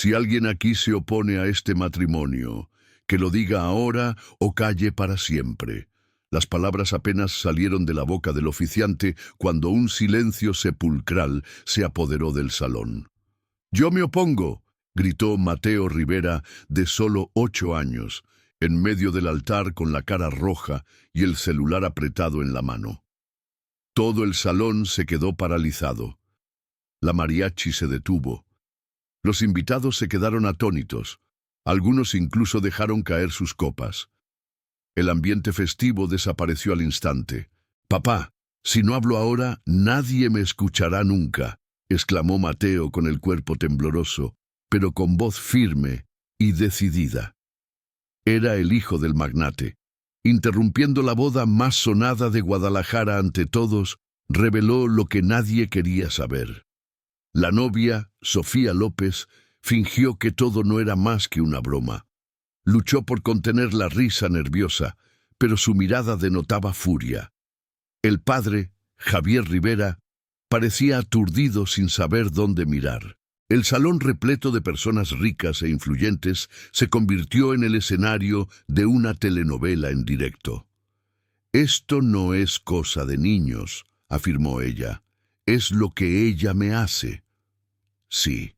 Si alguien aquí se opone a este matrimonio, que lo diga ahora o calle para siempre. Las palabras apenas salieron de la boca del oficiante cuando un silencio sepulcral se apoderó del salón. «Yo me opongo», gritó Mateo Rivera, de solo 8 años, en medio del altar con la cara roja y el celular apretado en la mano. Todo el salón se quedó paralizado. La mariachi se detuvo. Los invitados se quedaron atónitos. Algunos incluso dejaron caer sus copas. El ambiente festivo desapareció al instante. «Papá, si no hablo ahora, nadie me escuchará nunca», exclamó Mateo con el cuerpo tembloroso, pero con voz firme y decidida. Era el hijo del magnate. Interrumpiendo la boda más sonada de Guadalajara ante todos, reveló lo que nadie quería saber. La novia, Sofía López, fingió que todo no era más que una broma. Luchó por contener la risa nerviosa, pero su mirada denotaba furia. El padre, Javier Rivera, parecía aturdido sin saber dónde mirar. El salón repleto de personas ricas e influyentes se convirtió en el escenario de una telenovela en directo. «Esto no es cosa de niños», afirmó ella. «Es lo que ella me hace». «Sí».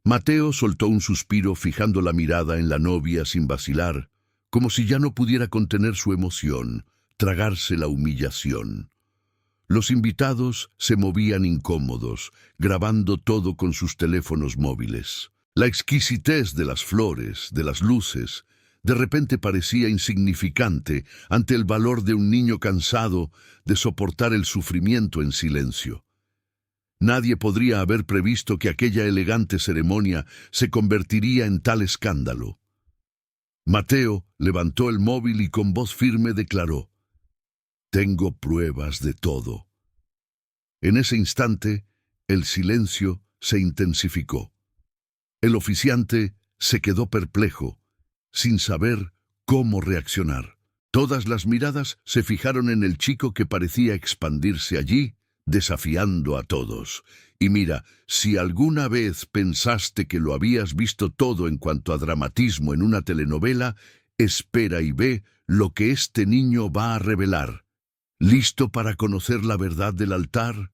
Mateo soltó un suspiro fijando la mirada en la novia sin vacilar, como si ya no pudiera contener su emoción, tragarse la humillación. Los invitados se movían incómodos, grabando todo con sus teléfonos móviles. La exquisitez de las flores, de las luces, de repente parecía insignificante ante el valor de un niño cansado de soportar el sufrimiento en silencio. Nadie podría haber previsto que aquella elegante ceremonia se convertiría en tal escándalo. Mateo levantó el móvil y con voz firme declaró: «Tengo pruebas de todo». En ese instante, el silencio se intensificó. El oficiante se quedó perplejo, sin saber cómo reaccionar. Todas las miradas se fijaron en el chico que parecía expandirse allí, desafiando a todos. Y mira, si alguna vez pensaste que lo habías visto todo en cuanto a dramatismo en una telenovela, espera y ve lo que este niño va a revelar. ¿Listo para conocer la verdad del altar?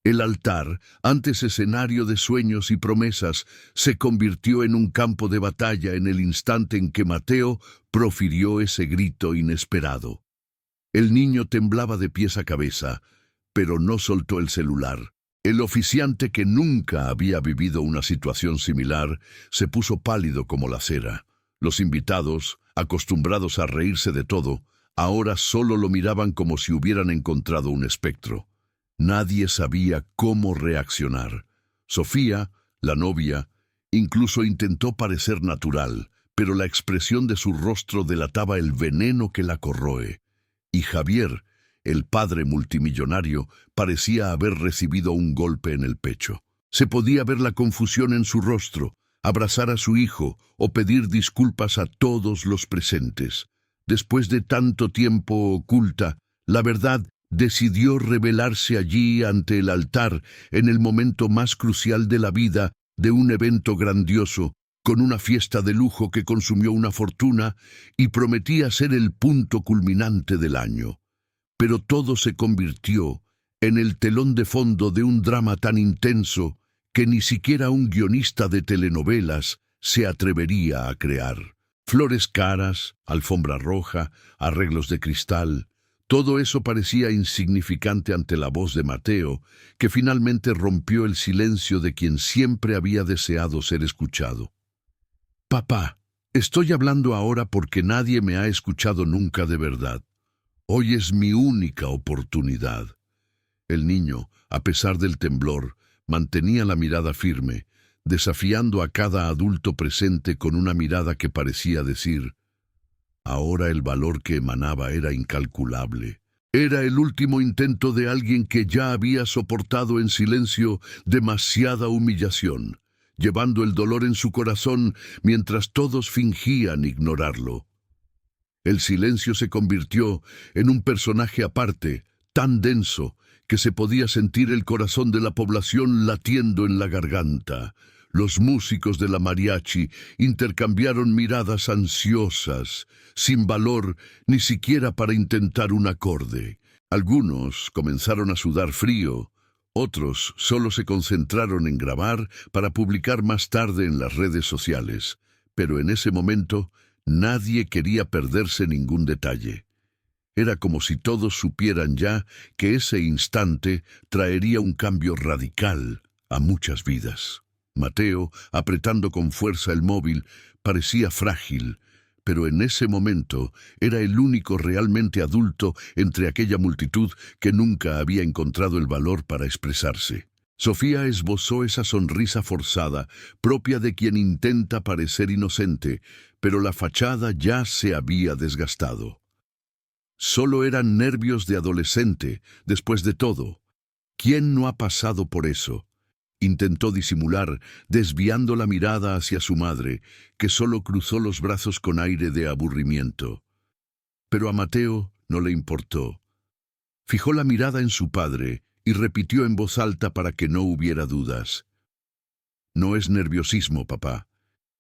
El altar, antes escenario de sueños y promesas, se convirtió en un campo de batalla en el instante en que Mateo profirió ese grito inesperado. El niño temblaba de pies a cabeza, pero no soltó el celular. El oficiante, que nunca había vivido una situación similar, se puso pálido como la cera. Los invitados, acostumbrados a reírse de todo, ahora solo lo miraban como si hubieran encontrado un espectro. Nadie sabía cómo reaccionar. Sofía, la novia, incluso intentó parecer natural, pero la expresión de su rostro delataba el veneno que la corroe. Y Javier, el padre multimillonario, parecía haber recibido un golpe en el pecho. Se podía ver la confusión en su rostro, abrazar a su hijo o pedir disculpas a todos los presentes. Después de tanto tiempo oculta, la verdad decidió revelarse allí ante el altar en el momento más crucial de la vida de un evento grandioso, con una fiesta de lujo que consumió una fortuna y prometía ser el punto culminante del año. Pero todo se convirtió en el telón de fondo de un drama tan intenso que ni siquiera un guionista de telenovelas se atrevería a crear. Flores caras, alfombra roja, arreglos de cristal, todo eso parecía insignificante ante la voz de Mateo, que finalmente rompió el silencio de quien siempre había deseado ser escuchado. «Papá, estoy hablando ahora porque nadie me ha escuchado nunca de verdad. Hoy es mi única oportunidad». El niño, a pesar del temblor, mantenía la mirada firme, desafiando a cada adulto presente con una mirada que parecía decir: ahora el valor que emanaba era incalculable. Era el último intento de alguien que ya había soportado en silencio demasiada humillación, llevando el dolor en su corazón mientras todos fingían ignorarlo. El silencio se convirtió en un personaje aparte, tan denso, que se podía sentir el corazón de la población latiendo en la garganta. Los músicos de la mariachi intercambiaron miradas ansiosas, sin valor ni siquiera para intentar un acorde. Algunos comenzaron a sudar frío, otros solo se concentraron en grabar para publicar más tarde en las redes sociales. Pero en ese momento nadie quería perderse ningún detalle. Era como si todos supieran ya que ese instante traería un cambio radical a muchas vidas. Mateo, apretando con fuerza el móvil, parecía frágil, pero en ese momento era el único realmente adulto entre aquella multitud que nunca había encontrado el valor para expresarse. Sofía esbozó esa sonrisa forzada, propia de quien intenta parecer inocente, pero la fachada ya se había desgastado. Solo eran nervios de adolescente, después de todo. ¿Quién no ha pasado por eso? Intentó disimular, desviando la mirada hacia su madre, que solo cruzó los brazos con aire de aburrimiento. Pero a Mateo no le importó. Fijó la mirada en su padre y repitió en voz alta para que no hubiera dudas. No es nerviosismo, papá.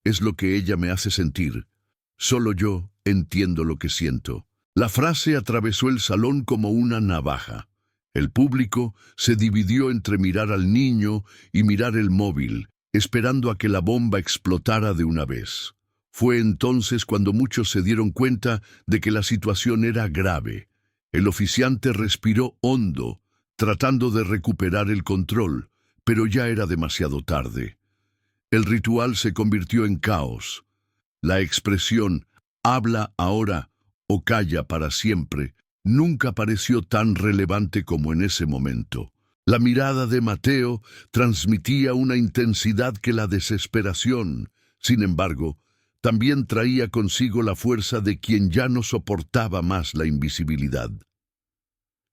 Es lo que ella me hace sentir. Solo yo entiendo lo que siento. La frase atravesó el salón como una navaja. El público se dividió entre mirar al niño y mirar el móvil, esperando a que la bomba explotara de una vez. Fue entonces cuando muchos se dieron cuenta de que la situación era grave. El oficiante respiró hondo, tratando de recuperar el control, pero ya era demasiado tarde. El ritual se convirtió en caos. La expresión «habla ahora» o calla para siempre, nunca pareció tan relevante como en ese momento. La mirada de Mateo transmitía una intensidad que la desesperación, sin embargo, también traía consigo la fuerza de quien ya no soportaba más la invisibilidad.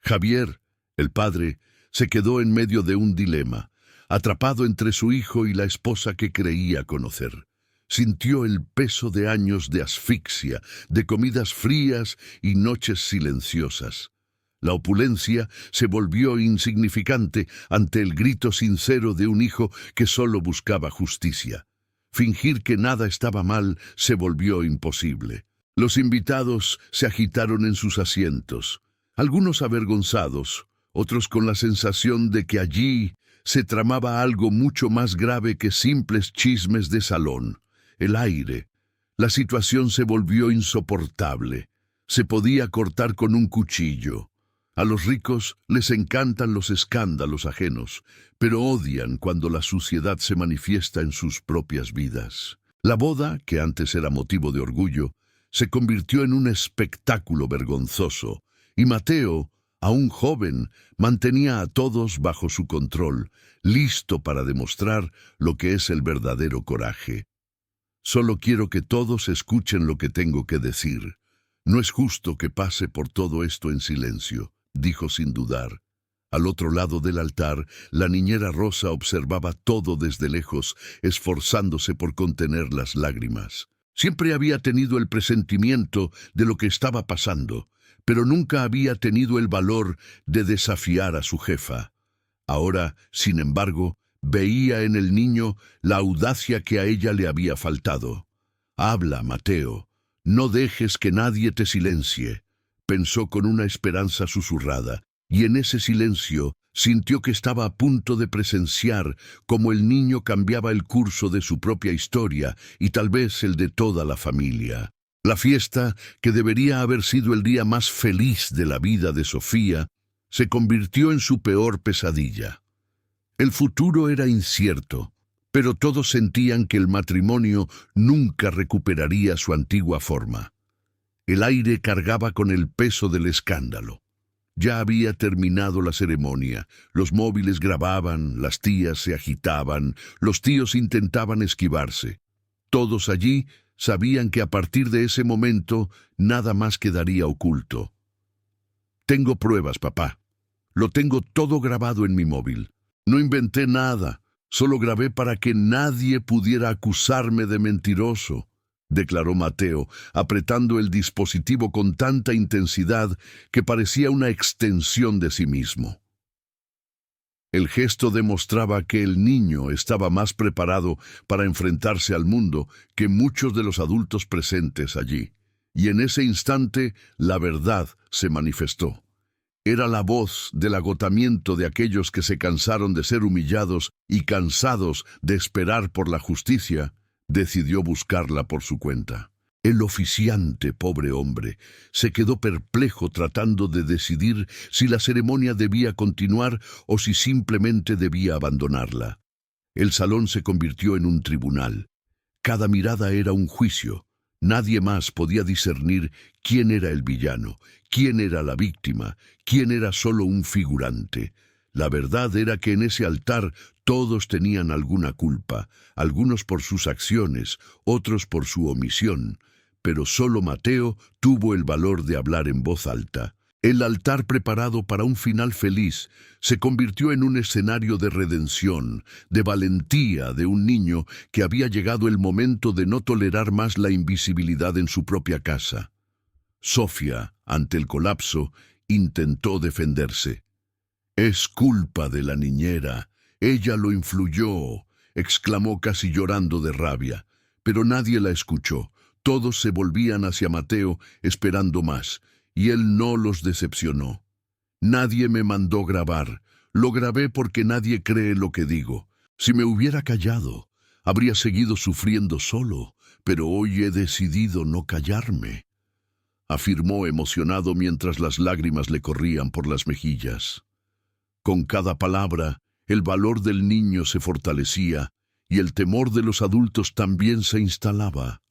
Javier, el padre, se quedó en medio de un dilema, atrapado entre su hijo y la esposa que creía conocer. Sintió el peso de años de asfixia, de comidas frías y noches silenciosas. La opulencia se volvió insignificante ante el grito sincero de un hijo que solo buscaba justicia. Fingir que nada estaba mal se volvió imposible. Los invitados se agitaron en sus asientos, algunos avergonzados, otros con la sensación de que allí se tramaba algo mucho más grave que simples chismes de salón. El aire. La situación se volvió insoportable. Se podía cortar con un cuchillo. A los ricos les encantan los escándalos ajenos, pero odian cuando la suciedad se manifiesta en sus propias vidas. La boda, que antes era motivo de orgullo, se convirtió en un espectáculo vergonzoso, y Mateo, aún joven, mantenía a todos bajo su control, listo para demostrar lo que es el verdadero coraje. Solo quiero que todos escuchen lo que tengo que decir. No es justo que pase por todo esto en silencio, dijo sin dudar. Al otro lado del altar, la niñera Rosa observaba todo desde lejos, esforzándose por contener las lágrimas. Siempre había tenido el presentimiento de lo que estaba pasando, pero nunca había tenido el valor de desafiar a su jefa. Ahora, sin embargo, veía en el niño la audacia que a ella le había faltado. «Habla, Mateo. No dejes que nadie te silencie», pensó con una esperanza susurrada, y en ese silencio sintió que estaba a punto de presenciar cómo el niño cambiaba el curso de su propia historia y tal vez el de toda la familia. La fiesta, que debería haber sido el día más feliz de la vida de Sofía, se convirtió en su peor pesadilla. El futuro era incierto, pero todos sentían que el matrimonio nunca recuperaría su antigua forma. El aire cargaba con el peso del escándalo. Ya había terminado la ceremonia, los móviles grababan, las tías se agitaban, los tíos intentaban esquivarse. Todos allí sabían que a partir de ese momento nada más quedaría oculto. «Tengo pruebas, papá. Lo tengo todo grabado en mi móvil. No inventé nada, solo grabé para que nadie pudiera acusarme de mentiroso», declaró Mateo, apretando el dispositivo con tanta intensidad que parecía una extensión de sí mismo. El gesto demostraba que el niño estaba más preparado para enfrentarse al mundo que muchos de los adultos presentes allí. Y en ese instante la verdad se manifestó. Era la voz del agotamiento de aquellos que se cansaron de ser humillados y cansados de esperar por la justicia, decidió buscarla por su cuenta. El oficiante, pobre hombre, se quedó perplejo tratando de decidir si la ceremonia debía continuar o si simplemente debía abandonarla. El salón se convirtió en un tribunal. Cada mirada era un juicio. Nadie más podía discernir quién era el villano, quién era la víctima, quién era solo un figurante. La verdad era que en ese altar todos tenían alguna culpa, algunos por sus acciones, otros por su omisión. Pero solo Mateo tuvo el valor de hablar en voz alta. El altar preparado para un final feliz se convirtió en un escenario de redención, de valentía de un niño que había llegado el momento de no tolerar más la invisibilidad en su propia casa. Sofía, ante el colapso, intentó defenderse. «Es culpa de la niñera. Ella lo influyó», exclamó casi llorando de rabia. Pero nadie la escuchó. Todos se volvían hacia Mateo esperando más, y él no los decepcionó. «Nadie me mandó grabar. Lo grabé porque nadie cree lo que digo. Si me hubiera callado, habría seguido sufriendo solo, pero hoy he decidido no callarme», afirmó emocionado mientras las lágrimas le corrían por las mejillas. Con cada palabra, el valor del niño se fortalecía y el temor de los adultos también se instalaba.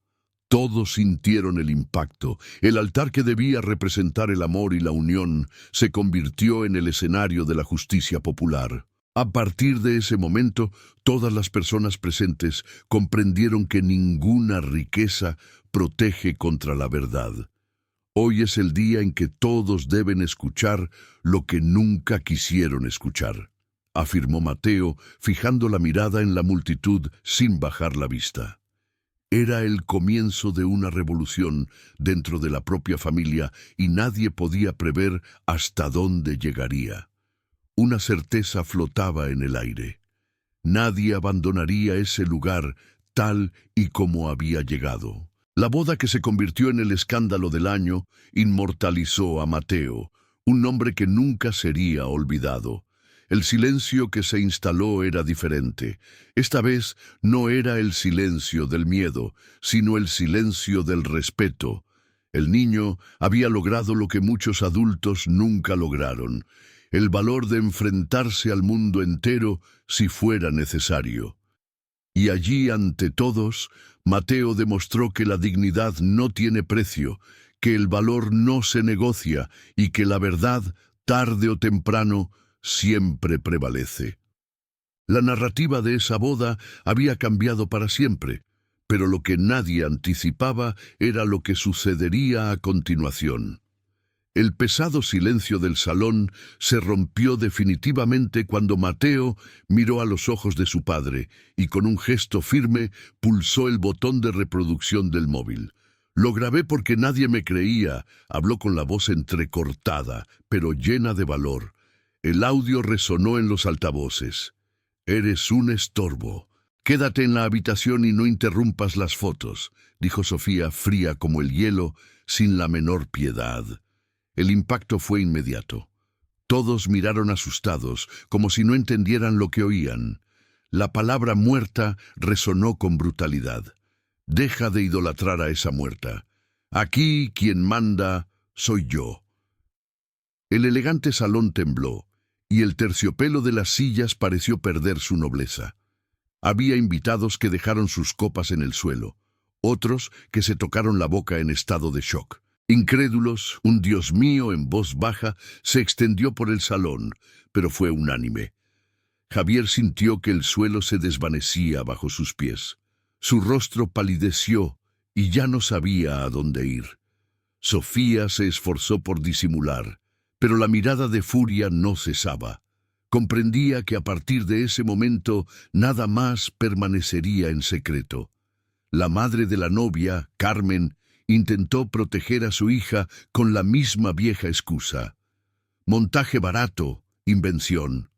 Todos sintieron el impacto. El altar que debía representar el amor y la unión se convirtió en el escenario de la justicia popular. A partir de ese momento, todas las personas presentes comprendieron que ninguna riqueza protege contra la verdad. Hoy es el día en que todos deben escuchar lo que nunca quisieron escuchar, afirmó Mateo, fijando la mirada en la multitud sin bajar la vista. Era el comienzo de una revolución dentro de la propia familia y nadie podía prever hasta dónde llegaría. Una certeza flotaba en el aire. Nadie abandonaría ese lugar tal y como había llegado. La boda que se convirtió en el escándalo del año inmortalizó a Mateo, un nombre que nunca sería olvidado. El silencio que se instaló era diferente. Esta vez no era el silencio del miedo, sino el silencio del respeto. El niño había logrado lo que muchos adultos nunca lograron: el valor de enfrentarse al mundo entero si fuera necesario. Y allí, ante todos, Mateo demostró que la dignidad no tiene precio, que el valor no se negocia y que la verdad, tarde o temprano, siempre prevalece. La narrativa de esa boda había cambiado para siempre, pero lo que nadie anticipaba era lo que sucedería a continuación. El pesado silencio del salón se rompió definitivamente cuando Mateo miró a los ojos de su padre y con un gesto firme pulsó el botón de reproducción del móvil. «Lo grabé porque nadie me creía», habló con la voz entrecortada, pero llena de valor. El audio resonó en los altavoces. «Eres un estorbo. Quédate en la habitación y no interrumpas las fotos», dijo Sofía, fría como el hielo, sin la menor piedad. El impacto fue inmediato. Todos miraron asustados, como si no entendieran lo que oían. La palabra muerta resonó con brutalidad. «Deja de idolatrar a esa muerta. Aquí quien manda soy yo». El elegante salón tembló, y el terciopelo de las sillas pareció perder su nobleza. Había invitados que dejaron sus copas en el suelo, otros que se tocaron la boca en estado de shock. Incrédulos, un «Dios mío» en voz baja se extendió por el salón, pero fue unánime. Javier sintió que el suelo se desvanecía bajo sus pies. Su rostro palideció y ya no sabía a dónde ir. Sofía se esforzó por disimular, pero la mirada de furia no cesaba. Comprendía que a partir de ese momento nada más permanecería en secreto. La madre de la novia, Carmen, intentó proteger a su hija con la misma vieja excusa. Montaje barato, invención.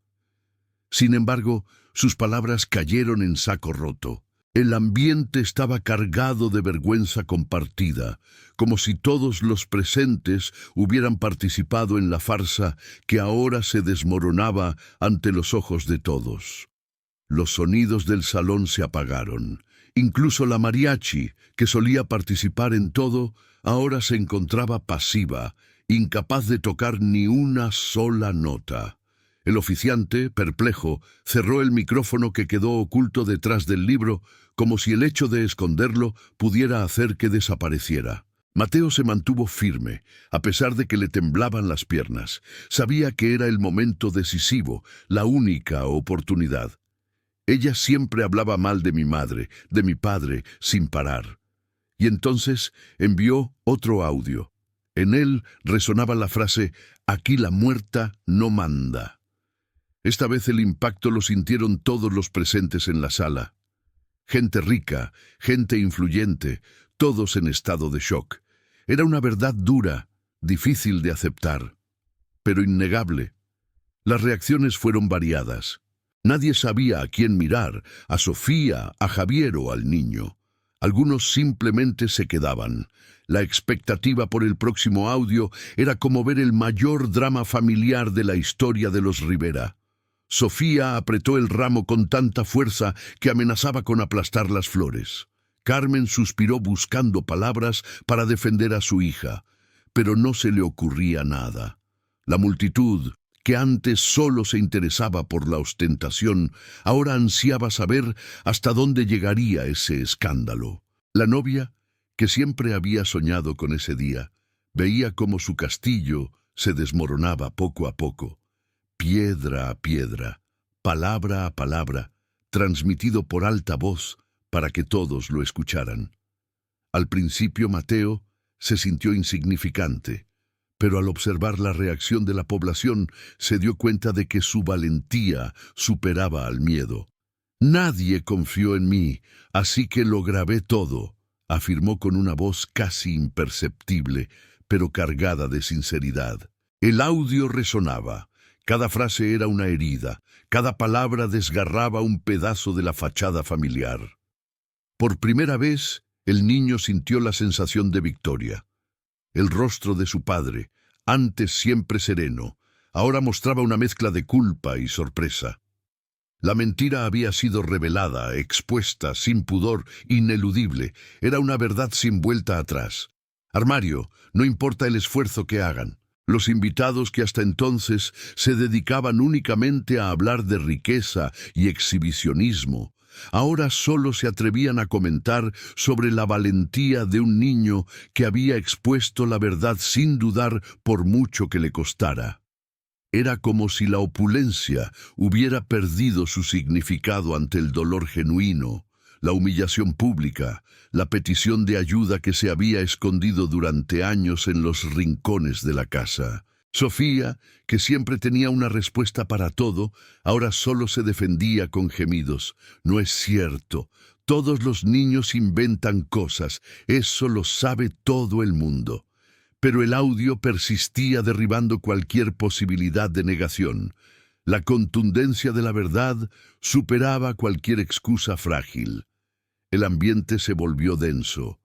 Sin embargo, sus palabras cayeron en saco roto. El ambiente estaba cargado de vergüenza compartida, como si todos los presentes hubieran participado en la farsa que ahora se desmoronaba ante los ojos de todos. Los sonidos del salón se apagaron. Incluso la mariachi, que solía participar en todo, ahora se encontraba pasiva, incapaz de tocar ni una sola nota. El oficiante, perplejo, cerró el micrófono que quedó oculto detrás del libro, como si el hecho de esconderlo pudiera hacer que desapareciera. Mateo se mantuvo firme, a pesar de que le temblaban las piernas. Sabía que era el momento decisivo, la única oportunidad. Ella siempre hablaba mal de mi madre, de mi padre, sin parar. Y entonces envió otro audio. En él resonaba la frase, «Aquí la muerta no manda». Esta vez el impacto lo sintieron todos los presentes en la sala. Gente rica, gente influyente, todos en estado de shock. Era una verdad dura, difícil de aceptar, pero innegable. Las reacciones fueron variadas. Nadie sabía a quién mirar, a Sofía, a Javier o al niño. Algunos simplemente se quedaban. La expectativa por el próximo audio era como ver el mayor drama familiar de la historia de los Rivera. Sofía apretó el ramo con tanta fuerza que amenazaba con aplastar las flores. Carmen suspiró buscando palabras para defender a su hija, pero no se le ocurría nada. La multitud, que antes solo se interesaba por la ostentación, ahora ansiaba saber hasta dónde llegaría ese escándalo. La novia, que siempre había soñado con ese día, veía cómo su castillo se desmoronaba poco a poco. Piedra a piedra, palabra a palabra, transmitido por alta voz para que todos lo escucharan. Al principio Mateo se sintió insignificante, pero al observar la reacción de la población se dio cuenta de que su valentía superaba al miedo. «Nadie confió en mí, así que lo grabé todo», afirmó con una voz casi imperceptible, pero cargada de sinceridad. El audio resonaba. Cada frase era una herida, cada palabra desgarraba un pedazo de la fachada familiar. Por primera vez, el niño sintió la sensación de victoria. El rostro de su padre, antes siempre sereno, ahora mostraba una mezcla de culpa y sorpresa. La mentira había sido revelada, expuesta, sin pudor, ineludible. Era una verdad sin vuelta atrás. «Armario, no importa el esfuerzo que hagan». Los invitados que hasta entonces se dedicaban únicamente a hablar de riqueza y exhibicionismo, ahora solo se atrevían a comentar sobre la valentía de un niño que había expuesto la verdad sin dudar por mucho que le costara. Era como si la opulencia hubiera perdido su significado ante el dolor genuino, la humillación pública, la petición de ayuda que se había escondido durante años en los rincones de la casa. Sofía, que siempre tenía una respuesta para todo, ahora solo se defendía con gemidos. «No es cierto. Todos los niños inventan cosas. Eso lo sabe todo el mundo». Pero el audio persistía derribando cualquier posibilidad de negación. La contundencia de la verdad superaba cualquier excusa frágil. El ambiente se volvió denso.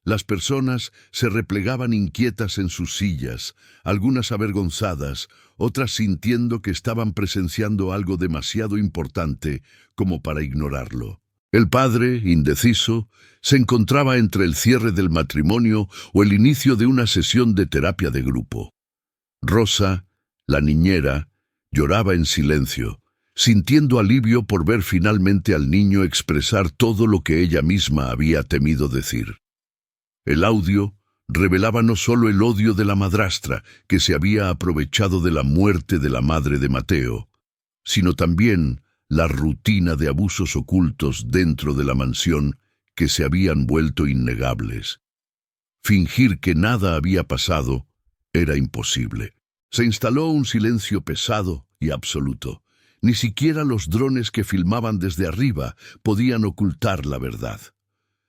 Las personas se replegaban inquietas en sus sillas, algunas avergonzadas, otras sintiendo que estaban presenciando algo demasiado importante como para ignorarlo. El padre, indeciso, se encontraba entre el cierre del matrimonio o el inicio de una sesión de terapia de grupo. Rosa, la niñera, lloraba en silencio, sintiendo alivio por ver finalmente al niño expresar todo lo que ella misma había temido decir. El audio revelaba no solo el odio de la madrastra, que se había aprovechado de la muerte de la madre de Mateo, sino también la rutina de abusos ocultos dentro de la mansión que se habían vuelto innegables. Fingir que nada había pasado era imposible. Se instaló un silencio pesado y absoluto. Ni siquiera los drones que filmaban desde arriba podían ocultar la verdad.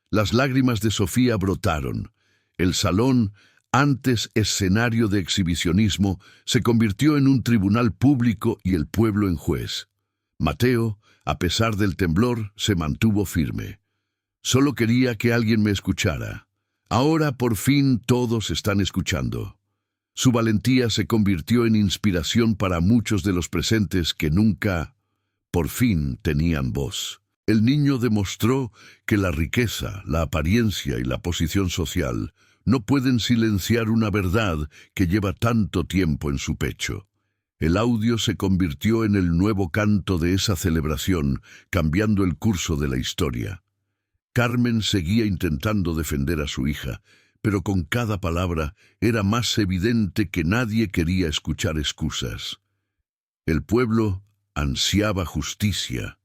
Las lágrimas de Sofía brotaron. El salón, antes escenario de exhibicionismo, se convirtió en un tribunal público y el pueblo en juez. Mateo, a pesar del temblor, se mantuvo firme. Solo quería que alguien me escuchara. Ahora por fin todos están escuchando. Su valentía se convirtió en inspiración para muchos de los presentes que nunca, por fin, tenían voz. El niño demostró que la riqueza, la apariencia y la posición social no pueden silenciar una verdad que lleva tanto tiempo en su pecho. El audio se convirtió en el nuevo canto de esa celebración, cambiando el curso de la historia. Carmen seguía intentando defender a su hija, pero con cada palabra era más evidente que nadie quería escuchar excusas. El pueblo ansiaba justicia.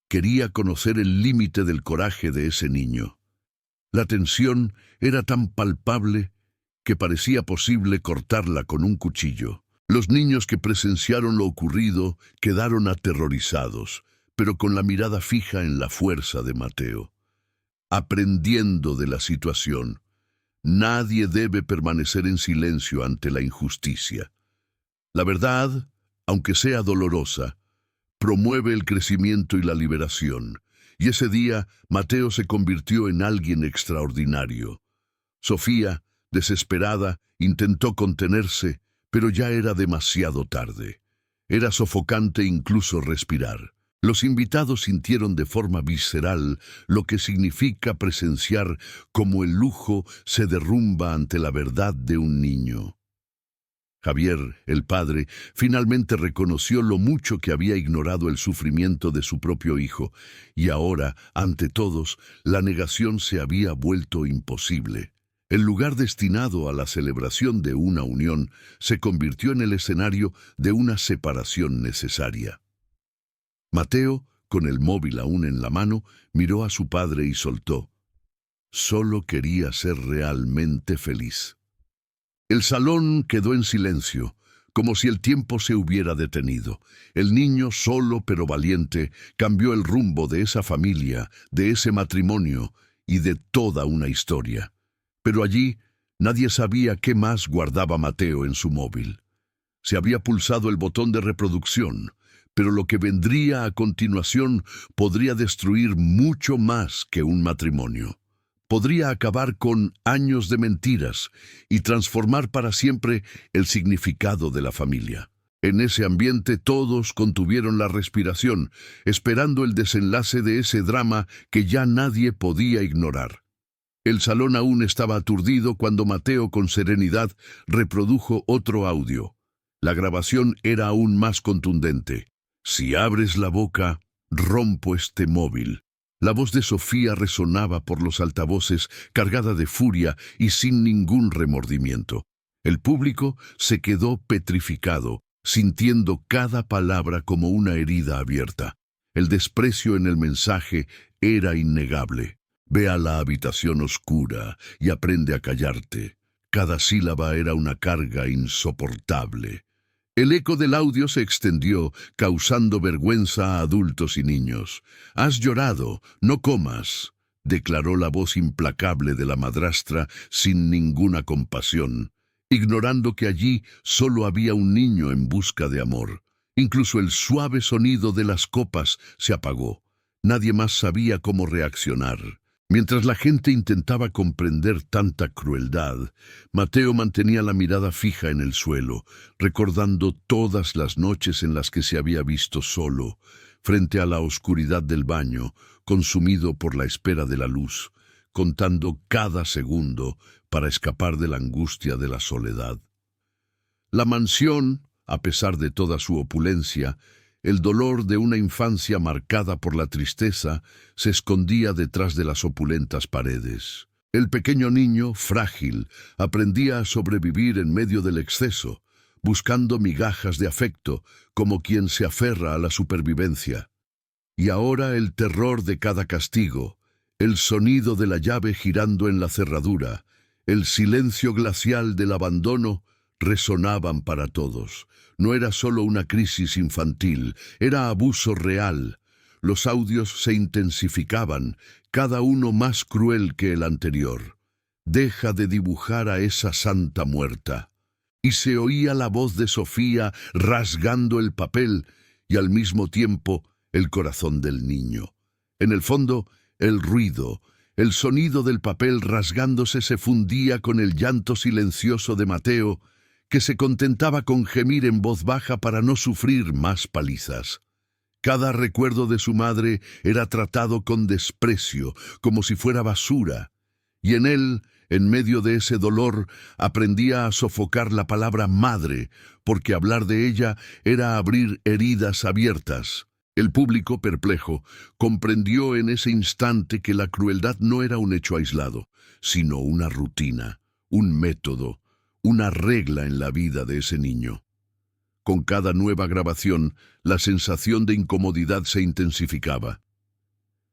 Quería conocer el límite del coraje de ese niño. La tensión era tan palpable que parecía posible cortarla con un cuchillo. Los niños que presenciaron lo ocurrido quedaron aterrorizados, pero con la mirada fija en la fuerza de Mateo. Aprendiendo de la situación, nadie debe permanecer en silencio ante la injusticia. La verdad, aunque sea dolorosa, promueve el crecimiento y la liberación, y ese día Mateo se convirtió en alguien extraordinario. Sofía, desesperada, intentó contenerse, pero ya era demasiado tarde. Era sofocante incluso respirar. Los invitados sintieron de forma visceral lo que significa presenciar cómo el lujo se derrumba ante la verdad de un niño. Javier, el padre, finalmente reconoció lo mucho que había ignorado el sufrimiento de su propio hijo, y ahora, ante todos, la negación se había vuelto imposible. El lugar destinado a la celebración de una unión se convirtió en el escenario de una separación necesaria. Mateo, con el móvil aún en la mano, miró a su padre y soltó: «Solo quería ser realmente feliz». El salón quedó en silencio, como si el tiempo se hubiera detenido. El niño, solo pero valiente, cambió el rumbo de esa familia, de ese matrimonio y de toda una historia. Pero allí nadie sabía qué más guardaba Mateo en su móvil. Se había pulsado el botón de reproducción, pero lo que vendría a continuación podría destruir mucho más que un matrimonio. Podría acabar con años de mentiras y transformar para siempre el significado de la familia. En ese ambiente todos contuvieron la respiración, esperando el desenlace de ese drama que ya nadie podía ignorar. El salón aún estaba aturdido cuando Mateo, con serenidad, reprodujo otro audio. La grabación era aún más contundente. «Si abres la boca, rompo este móvil». La voz de Sofía resonaba por los altavoces, cargada de furia y sin ningún remordimiento. El público se quedó petrificado, sintiendo cada palabra como una herida abierta. El desprecio en el mensaje era innegable. «Ve a la habitación oscura y aprende a callarte». Cada sílaba era una carga insoportable. El eco del audio se extendió, causando vergüenza a adultos y niños. «Has llorado, no comas», declaró la voz implacable de la madrastra sin ninguna compasión, ignorando que allí solo había un niño en busca de amor. Incluso el suave sonido de las copas se apagó. Nadie más sabía cómo reaccionar. Mientras la gente intentaba comprender tanta crueldad, Mateo mantenía la mirada fija en el suelo, recordando todas las noches en las que se había visto solo, frente a la oscuridad del baño, consumido por la espera de la luz, contando cada segundo para escapar de la angustia de la soledad. La mansión, a pesar de toda su opulencia, el dolor de una infancia marcada por la tristeza, se escondía detrás de las opulentas paredes. El pequeño niño, frágil, aprendía a sobrevivir en medio del exceso, buscando migajas de afecto, como quien se aferra a la supervivencia. Y ahora el terror de cada castigo, el sonido de la llave girando en la cerradura, el silencio glacial del abandono, resonaban para todos. No era solo una crisis infantil, era abuso real. Los audios se intensificaban, cada uno más cruel que el anterior. «Deja de dibujar a esa santa muerta». Y se oía la voz de Sofía rasgando el papel, y al mismo tiempo el corazón del niño. En el fondo, el ruido, el sonido del papel rasgándose se fundía con el llanto silencioso de Mateo, que se contentaba con gemir en voz baja para no sufrir más palizas. Cada recuerdo de su madre era tratado con desprecio, como si fuera basura, y en él, en medio de ese dolor, aprendía a sofocar la palabra madre, porque hablar de ella era abrir heridas abiertas. El público, perplejo, comprendió en ese instante que la crueldad no era un hecho aislado, sino una rutina, un método, una regla en la vida de ese niño. Con cada nueva grabación, la sensación de incomodidad se intensificaba.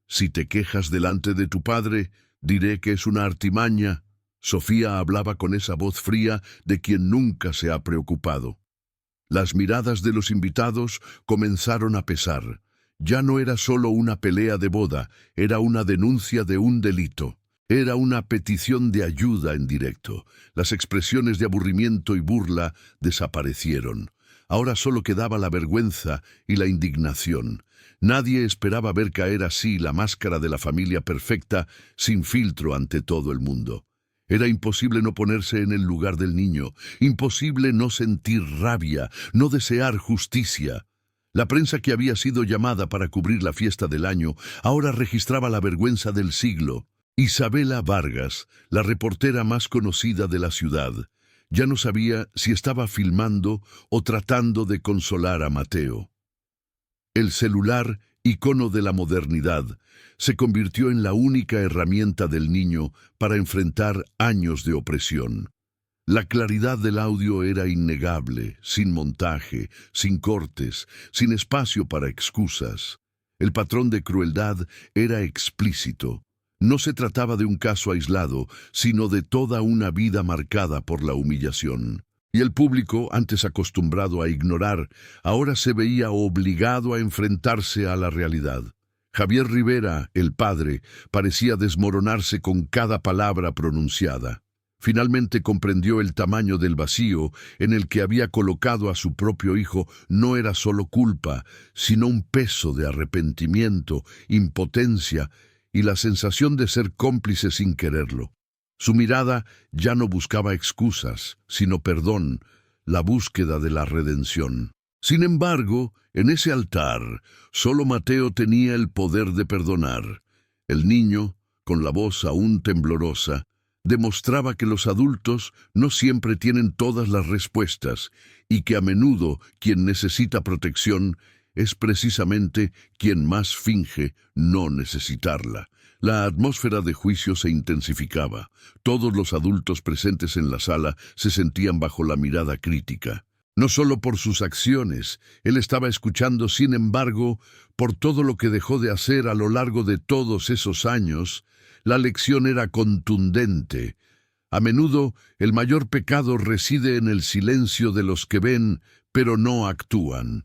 Si te quejas delante de tu padre, diré que es una artimaña. Sofía hablaba con esa voz fría de quien nunca se ha preocupado. Las miradas de los invitados comenzaron a pesar. Ya no era solo una pelea de boda, era una denuncia de un delito. Era una petición de ayuda en directo. Las expresiones de aburrimiento y burla desaparecieron. Ahora solo quedaba la vergüenza y la indignación. Nadie esperaba ver caer así la máscara de la familia perfecta, sin filtro ante todo el mundo. Era imposible no ponerse en el lugar del niño, imposible no sentir rabia, no desear justicia. La prensa que había sido llamada para cubrir la fiesta del año ahora registraba la vergüenza del siglo. Isabela Vargas, la reportera más conocida de la ciudad, ya no sabía si estaba filmando o tratando de consolar a Mateo. El celular, icono de la modernidad, se convirtió en la única herramienta del niño para enfrentar años de opresión. La claridad del audio era innegable, sin montaje, sin cortes, sin espacio para excusas. El patrón de crueldad era explícito. No se trataba de un caso aislado, sino de toda una vida marcada por la humillación. Y el público, antes acostumbrado a ignorar, ahora se veía obligado a enfrentarse a la realidad. Javier Rivera, el padre, parecía desmoronarse con cada palabra pronunciada. Finalmente comprendió el tamaño del vacío en el que había colocado a su propio hijo. No era solo culpa, sino un peso de arrepentimiento, impotencia y la sensación de ser cómplice sin quererlo. Su mirada ya no buscaba excusas, sino perdón, la búsqueda de la redención. Sin embargo, en ese altar, solo Mateo tenía el poder de perdonar. El niño, con la voz aún temblorosa, demostraba que los adultos no siempre tienen todas las respuestas y que a menudo quien necesita protección es precisamente quien más finge no necesitarla. La atmósfera de juicio se intensificaba. Todos los adultos presentes en la sala se sentían bajo la mirada crítica. No solo por sus acciones, él estaba escuchando, sin embargo, por todo lo que dejó de hacer a lo largo de todos esos años. La lección era contundente. A menudo, el mayor pecado reside en el silencio de los que ven, pero no actúan.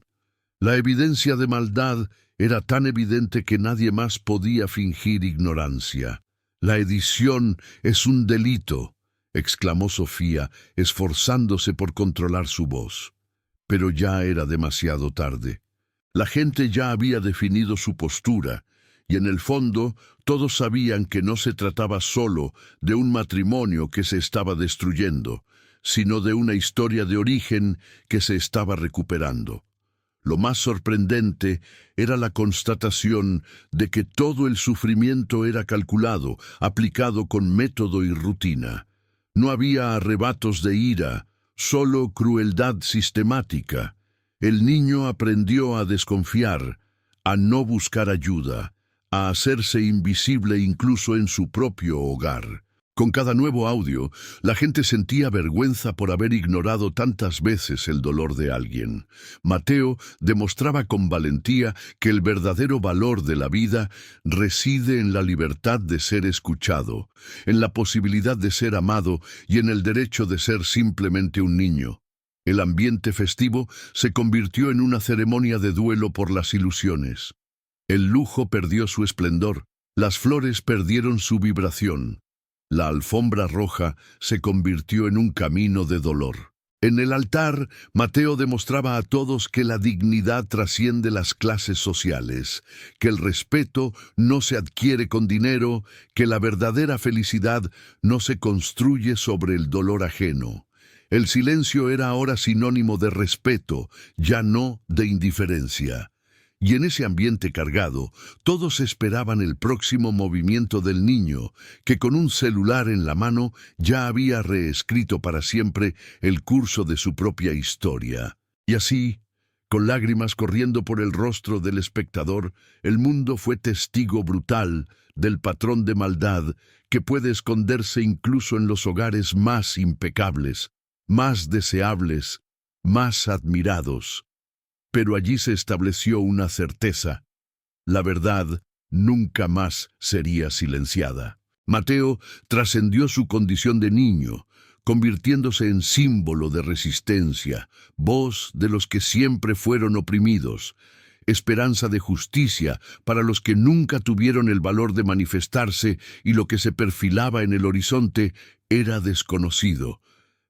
La evidencia de maldad era tan evidente que nadie más podía fingir ignorancia. «La edición es un delito», exclamó Sofía, esforzándose por controlar su voz. Pero ya era demasiado tarde. La gente ya había definido su postura, y en el fondo todos sabían que no se trataba solo de un matrimonio que se estaba destruyendo, sino de una historia de origen que se estaba recuperando. Lo más sorprendente era la constatación de que todo el sufrimiento era calculado, aplicado con método y rutina. No había arrebatos de ira, solo crueldad sistemática. El niño aprendió a desconfiar, a no buscar ayuda, a hacerse invisible incluso en su propio hogar. Con cada nuevo audio, la gente sentía vergüenza por haber ignorado tantas veces el dolor de alguien. Mateo demostraba con valentía que el verdadero valor de la vida reside en la libertad de ser escuchado, en la posibilidad de ser amado y en el derecho de ser simplemente un niño. El ambiente festivo se convirtió en una ceremonia de duelo por las ilusiones. El lujo perdió su esplendor, las flores perdieron su vibración. La alfombra roja se convirtió en un camino de dolor. En el altar, Mateo demostraba a todos que la dignidad trasciende las clases sociales, que el respeto no se adquiere con dinero, que la verdadera felicidad no se construye sobre el dolor ajeno. El silencio era ahora sinónimo de respeto, ya no de indiferencia. Y en ese ambiente cargado, todos esperaban el próximo movimiento del niño, que con un celular en la mano ya había reescrito para siempre el curso de su propia historia. Y así, con lágrimas corriendo por el rostro del espectador, el mundo fue testigo brutal del patrón de maldad que puede esconderse incluso en los hogares más impecables, más deseables, más admirados. Pero allí se estableció una certeza: la verdad nunca más sería silenciada. Mateo trascendió su condición de niño, convirtiéndose en símbolo de resistencia, voz de los que siempre fueron oprimidos, esperanza de justicia para los que nunca tuvieron el valor de manifestarse y lo que se perfilaba en el horizonte era desconocido.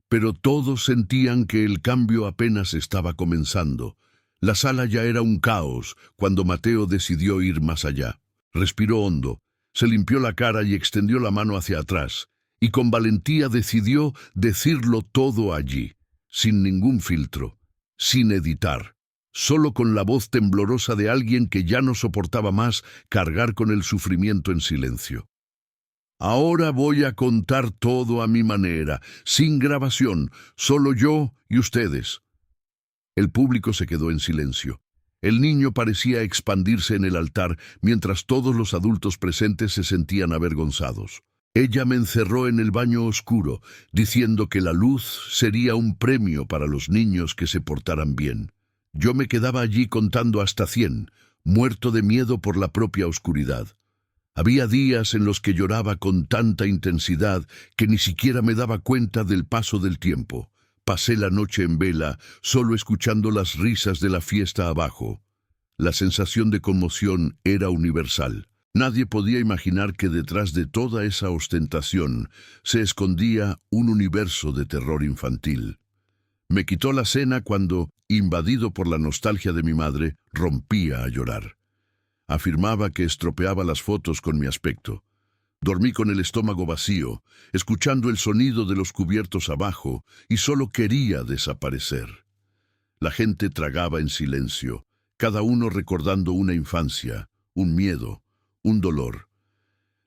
Pero todos sentían que el cambio apenas estaba comenzando. La sala ya era un caos cuando Mateo decidió ir más allá. Respiró hondo, se limpió la cara y extendió la mano hacia atrás, y con valentía decidió decirlo todo allí, sin ningún filtro, sin editar, solo con la voz temblorosa de alguien que ya no soportaba más cargar con el sufrimiento en silencio. Ahora voy a contar todo a mi manera, sin grabación, solo yo y ustedes. El público se quedó en silencio. El niño parecía expandirse en el altar, mientras todos los adultos presentes se sentían avergonzados. Ella me encerró en el baño oscuro, diciendo que la luz sería un premio para los niños que se portaran bien. Yo me quedaba allí contando hasta 100, muerto de miedo por la propia oscuridad. Había días en los que lloraba con tanta intensidad que ni siquiera me daba cuenta del paso del tiempo. Pasé la noche en vela, solo escuchando las risas de la fiesta abajo. La sensación de conmoción era universal. Nadie podía imaginar que detrás de toda esa ostentación se escondía un universo de terror infantil. Me quitó la cena cuando, invadido por la nostalgia de mi madre, rompía a llorar. Afirmaba que estropeaba las fotos con mi aspecto. Dormí con el estómago vacío, escuchando el sonido de los cubiertos abajo, y solo quería desaparecer. La gente tragaba en silencio, cada uno recordando una infancia, un miedo, un dolor.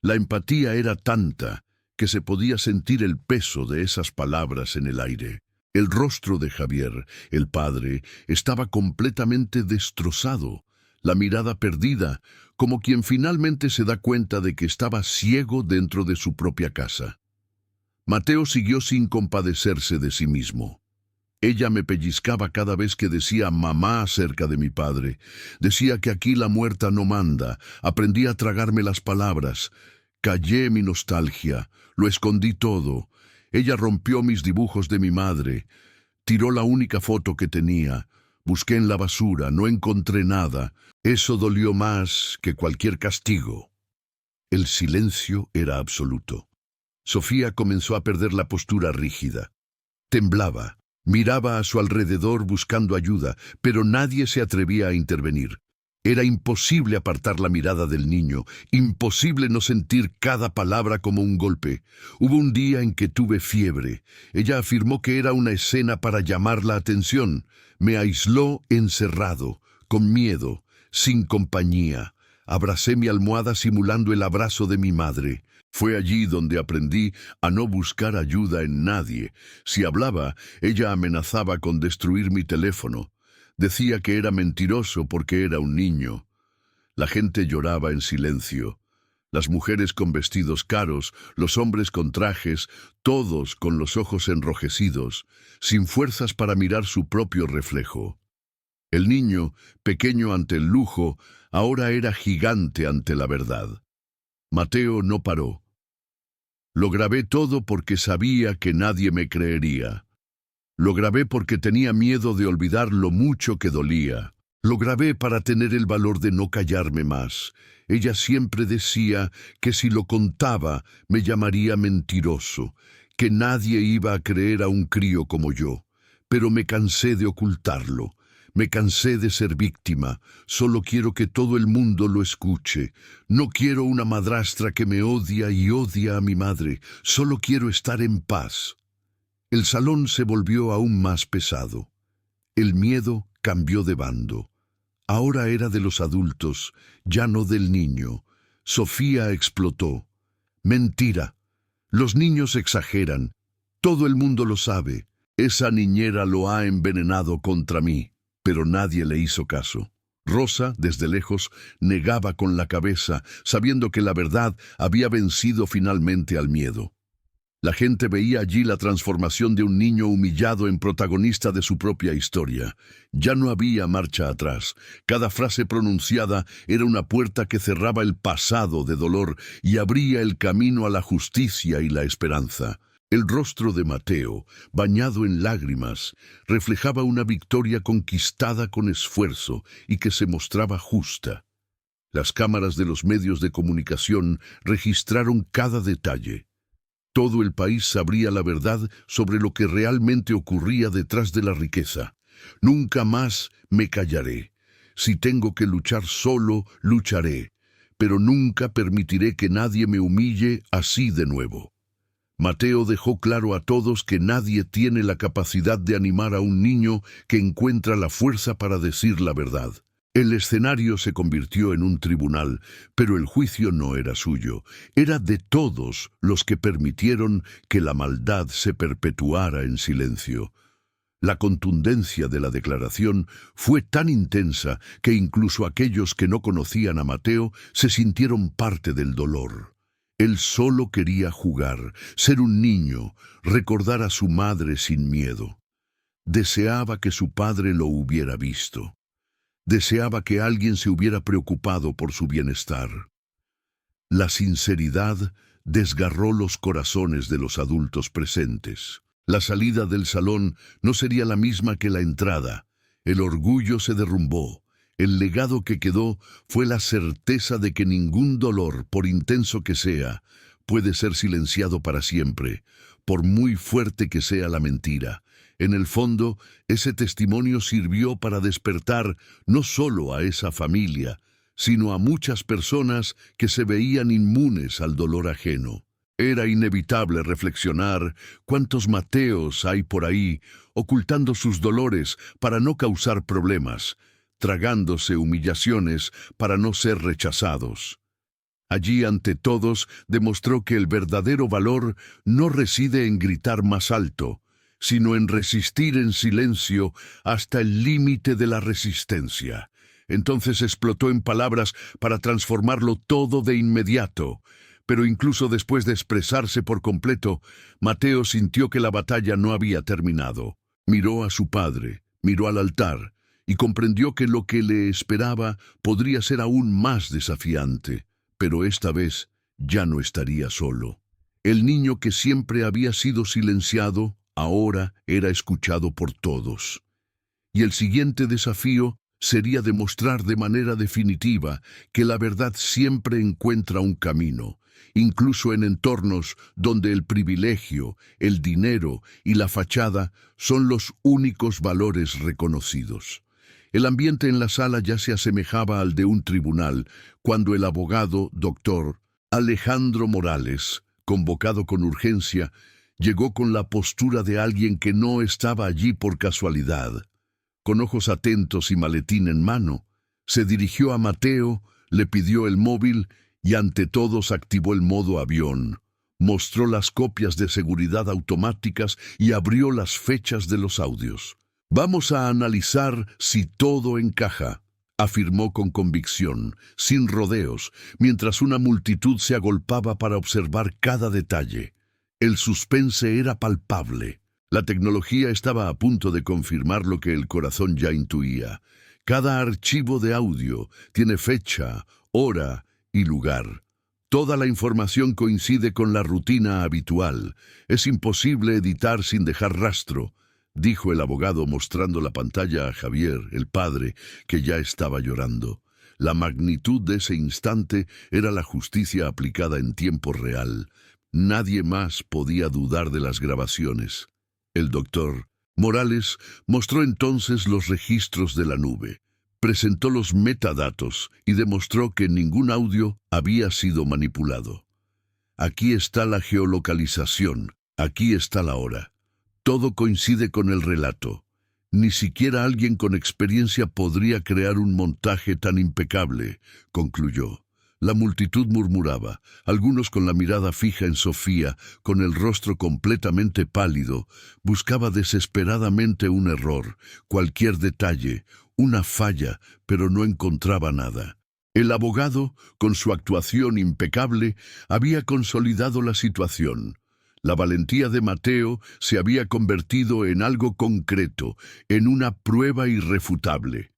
La empatía era tanta que se podía sentir el peso de esas palabras en el aire. El rostro de Javier, el padre, estaba completamente destrozado, la mirada perdida, como quien finalmente se da cuenta de que estaba ciego dentro de su propia casa. Mateo siguió sin compadecerse de sí mismo. Ella me pellizcaba cada vez que decía mamá acerca de mi padre. Decía que aquí la muerta no manda. Aprendí a tragarme las palabras. Callé mi nostalgia. Lo escondí todo. Ella rompió mis dibujos de mi madre. Tiró la única foto que tenía. Busqué en la basura, no encontré nada. Eso dolió más que cualquier castigo. El silencio era absoluto. Sofía comenzó a perder la postura rígida. Temblaba, miraba a su alrededor buscando ayuda, pero nadie se atrevía a intervenir. Era imposible apartar la mirada del niño, imposible no sentir cada palabra como un golpe. Hubo un día en que tuve fiebre. Ella afirmó que era una escena para llamar la atención. Me aisló encerrado, con miedo, sin compañía. Abracé mi almohada simulando el abrazo de mi madre. Fue allí donde aprendí a no buscar ayuda en nadie. Si hablaba, ella amenazaba con destruir mi teléfono. Decía que era mentiroso porque era un niño. La gente lloraba en silencio. Las mujeres con vestidos caros, los hombres con trajes, todos con los ojos enrojecidos, sin fuerzas para mirar su propio reflejo. El niño, pequeño ante el lujo, ahora era gigante ante la verdad. Mateo no paró. Lo grabé todo porque sabía que nadie me creería. Lo grabé porque tenía miedo de olvidar lo mucho que dolía. Lo grabé para tener el valor de no callarme más. Ella siempre decía que si lo contaba me llamaría mentiroso, que nadie iba a creer a un crío como yo. pero me cansé de ocultarlo. Me cansé de ser víctima. Solo quiero que todo el mundo lo escuche. No quiero una madrastra que me odia y odia a mi madre. Solo quiero estar en paz. El salón se volvió aún más pesado. El miedo cambió de bando. Ahora era de los adultos, ya no del niño. Sofía explotó. Mentira. Los niños exageran. Todo el mundo lo sabe. Esa niñera lo ha envenenado contra mí. Pero nadie le hizo caso. Rosa, desde lejos, negaba con la cabeza, sabiendo que la verdad había vencido finalmente al miedo. La gente veía allí la transformación de un niño humillado en protagonista de su propia historia. Ya no había marcha atrás. Cada frase pronunciada era una puerta que cerraba el pasado de dolor y abría el camino a la justicia y la esperanza. El rostro de Mateo, bañado en lágrimas, reflejaba una victoria conquistada con esfuerzo y que se mostraba justa. Las cámaras de los medios de comunicación registraron cada detalle. Todo el país sabría la verdad sobre lo que realmente ocurría detrás de la riqueza. Nunca más me callaré. Si tengo que luchar solo, lucharé, pero nunca permitiré que nadie me humille así de nuevo. Mateo dejó claro a todos que nadie tiene la capacidad de animar a un niño que encuentra la fuerza para decir la verdad. El escenario se convirtió en un tribunal, pero el juicio no era suyo, era de todos los que permitieron que la maldad se perpetuara en silencio. La contundencia de la declaración fue tan intensa que incluso aquellos que no conocían a Mateo se sintieron parte del dolor. Él solo quería jugar, ser un niño, recordar a su madre sin miedo. Deseaba que su padre lo hubiera visto. Deseaba que alguien se hubiera preocupado por su bienestar. La sinceridad desgarró los corazones de los adultos presentes. La salida del salón no sería la misma que la entrada. El orgullo se derrumbó. El legado que quedó fue la certeza de que ningún dolor, por intenso que sea, puede ser silenciado para siempre, por muy fuerte que sea la mentira. En el fondo, ese testimonio sirvió para despertar no solo a esa familia, sino a muchas personas que se veían inmunes al dolor ajeno. Era inevitable reflexionar cuántos Mateos hay por ahí ocultando sus dolores para no causar problemas, tragándose humillaciones para no ser rechazados. Allí ante todos demostró que el verdadero valor no reside en gritar más alto, sino en resistir en silencio hasta el límite de la resistencia. Entonces explotó en palabras para transformarlo todo de inmediato. Pero incluso después de expresarse por completo, Mateo sintió que la batalla no había terminado. Miró a su padre, miró al altar, y comprendió que lo que le esperaba podría ser aún más desafiante. Pero esta vez ya no estaría solo. El niño que siempre había sido silenciado, ahora era escuchado por todos. Y el siguiente desafío sería demostrar de manera definitiva que la verdad siempre encuentra un camino, incluso en entornos donde el privilegio, el dinero y la fachada son los únicos valores reconocidos. El ambiente en la sala ya se asemejaba al de un tribunal, cuando el abogado, doctor Alejandro Morales, convocado con urgencia, llegó con la postura de alguien que no estaba allí por casualidad. Con ojos atentos y maletín en mano, se dirigió a Mateo, le pidió el móvil y ante todos activó el modo avión. Mostró las copias de seguridad automáticas y abrió las fechas de los audios. «Vamos a analizar si todo encaja», afirmó con convicción, sin rodeos, mientras una multitud se agolpaba para observar cada detalle. El suspense era palpable. La tecnología estaba a punto de confirmar lo que el corazón ya intuía. Cada archivo de audio tiene fecha, hora y lugar. Toda la información coincide con la rutina habitual. Es imposible editar sin dejar rastro, dijo el abogado mostrando la pantalla a Javier, el padre, que ya estaba llorando. La magnitud de ese instante era la justicia aplicada en tiempo real. Nadie más podía dudar de las grabaciones. El doctor Morales mostró entonces los registros de la nube, presentó los metadatos y demostró que ningún audio había sido manipulado. Aquí está la geolocalización, aquí está la hora. Todo coincide con el relato. Ni siquiera alguien con experiencia podría crear un montaje tan impecable, concluyó. La multitud murmuraba, algunos con la mirada fija en Sofía, con el rostro completamente pálido, buscaba desesperadamente un error, cualquier detalle, una falla, pero no encontraba nada. El abogado, con su actuación impecable, había consolidado la situación. La valentía de Mateo se había convertido en algo concreto, en una prueba irrefutable.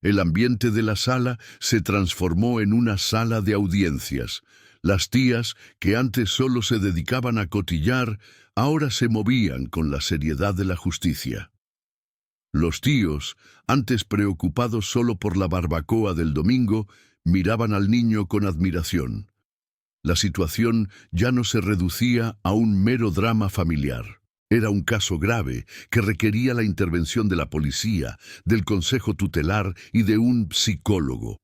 El ambiente de la sala se transformó en una sala de audiencias. Las tías, que antes solo se dedicaban a cotillar, ahora se movían con la seriedad de la justicia. Los tíos, antes preocupados solo por la barbacoa del domingo, miraban al niño con admiración. La situación ya no se reducía a un mero drama familiar. Era un caso grave que requería la intervención de la policía, del consejo tutelar y de un psicólogo.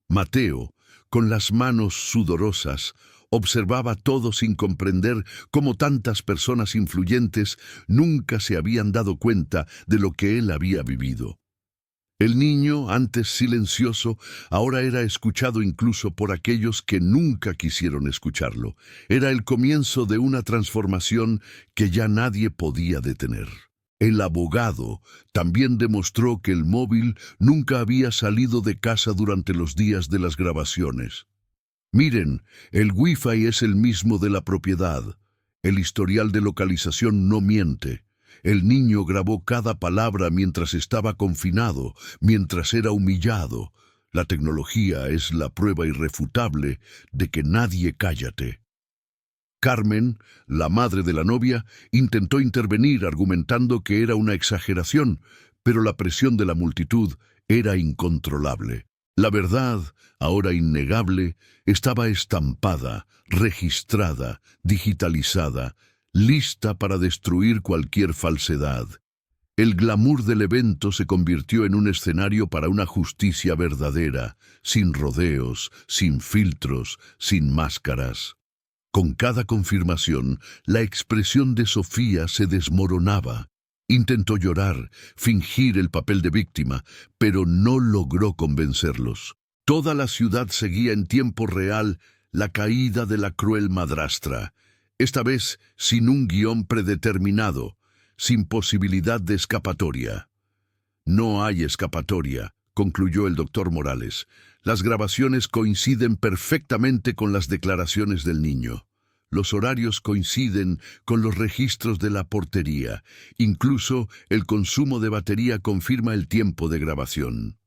Mateo, con las manos sudorosas, observaba todo sin comprender cómo tantas personas influyentes nunca se habían dado cuenta de lo que él había vivido. El niño, antes silencioso, ahora era escuchado incluso por aquellos que nunca quisieron escucharlo. Era el comienzo de una transformación que ya nadie podía detener. El abogado también demostró que el móvil nunca había salido de casa durante los días de las grabaciones. Miren, el Wi-Fi es el mismo de la propiedad. El historial de localización no miente. El niño grabó cada palabra mientras estaba confinado, mientras era humillado. La tecnología es la prueba irrefutable de que nadie cállate. Carmen, la madre de la novia, intentó intervenir argumentando que era una exageración, pero la presión de la multitud era incontrolable. La verdad, ahora innegable, estaba estampada, registrada, digitalizada, lista para destruir cualquier falsedad. El glamour del evento se convirtió en un escenario para una justicia verdadera, sin rodeos, sin filtros, sin máscaras. Con cada confirmación, la expresión de Sofía se desmoronaba. Intentó llorar, fingir el papel de víctima, pero no logró convencerlos. Toda la ciudad seguía en tiempo real la caída de la cruel madrastra. Esta vez sin un guión predeterminado, sin posibilidad de escapatoria. No hay escapatoria, concluyó el doctor Morales. Las grabaciones coinciden perfectamente con las declaraciones del niño. Los horarios coinciden con los registros de la portería. Incluso el consumo de batería confirma el tiempo de grabación.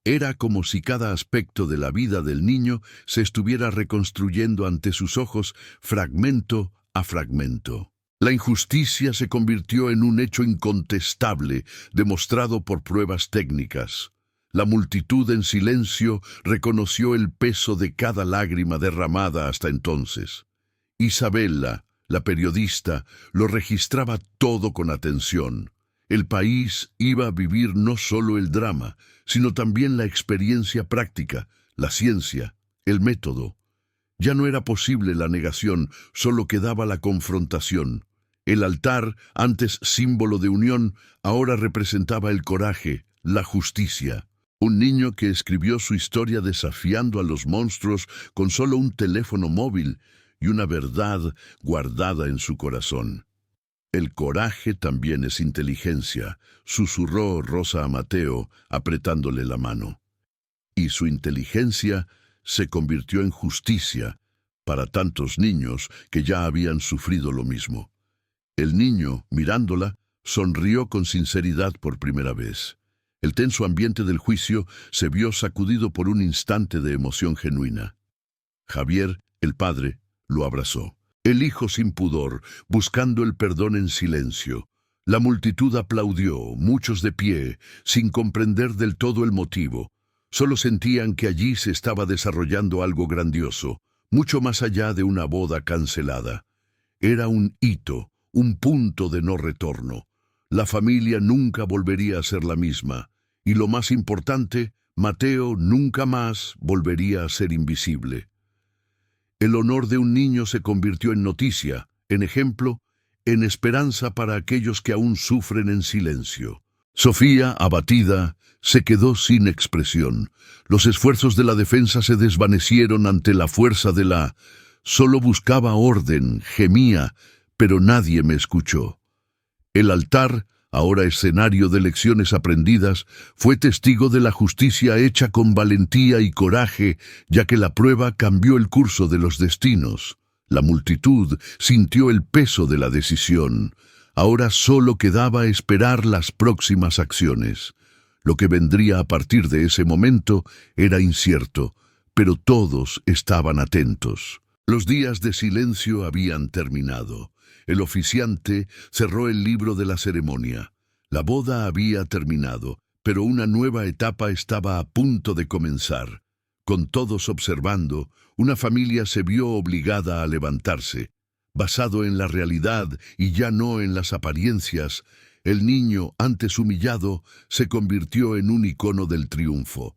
Era como si cada aspecto de la vida del niño se estuviera reconstruyendo ante sus ojos fragmento a fragmento. La injusticia se convirtió en un hecho incontestable, demostrado por pruebas técnicas. La multitud en silencio reconoció el peso de cada lágrima derramada hasta entonces. Isabella, la periodista, lo registraba todo con atención. El país iba a vivir no solo el drama, sino también la experiencia práctica, la ciencia, el método. Ya no era posible la negación, solo quedaba la confrontación. El altar, antes símbolo de unión, ahora representaba el coraje, la justicia. Un niño que escribió su historia desafiando a los monstruos con solo un teléfono móvil y una verdad guardada en su corazón. El coraje también es inteligencia, susurró Rosa a Mateo, apretándole la mano. Y su inteligencia se convirtió en justicia para tantos niños que ya habían sufrido lo mismo. El niño, mirándola, sonrió con sinceridad por primera vez. El tenso ambiente del juicio se vio sacudido por un instante de emoción genuina. Javier, el padre, lo abrazó. El hijo sin pudor, buscando el perdón en silencio. La multitud aplaudió, muchos de pie, sin comprender del todo el motivo. Solo sentían que allí se estaba desarrollando algo grandioso, mucho más allá de una boda cancelada. Era un hito, un punto de no retorno. La familia nunca volvería a ser la misma. Y lo más importante, Mateo nunca más volvería a ser invisible. El honor de un niño se convirtió en noticia, en ejemplo, en esperanza para aquellos que aún sufren en silencio. Sofía, abatida, se quedó sin expresión. Los esfuerzos de la defensa se desvanecieron ante la fuerza de la... Solo buscaba orden, gemía, pero nadie me escuchó. El altar, ahora escenario de lecciones aprendidas, fue testigo de la justicia hecha con valentía y coraje, ya que la prueba cambió el curso de los destinos. La multitud sintió el peso de la decisión. Ahora solo quedaba esperar las próximas acciones. Lo que vendría a partir de ese momento era incierto, pero todos estaban atentos. Los días de silencio habían terminado. El oficiante cerró el libro de la ceremonia. La boda había terminado, pero una nueva etapa estaba a punto de comenzar. Con todos observando, una familia se vio obligada a levantarse. Basado en la realidad y ya no en las apariencias, el niño, antes humillado, se convirtió en un icono del triunfo.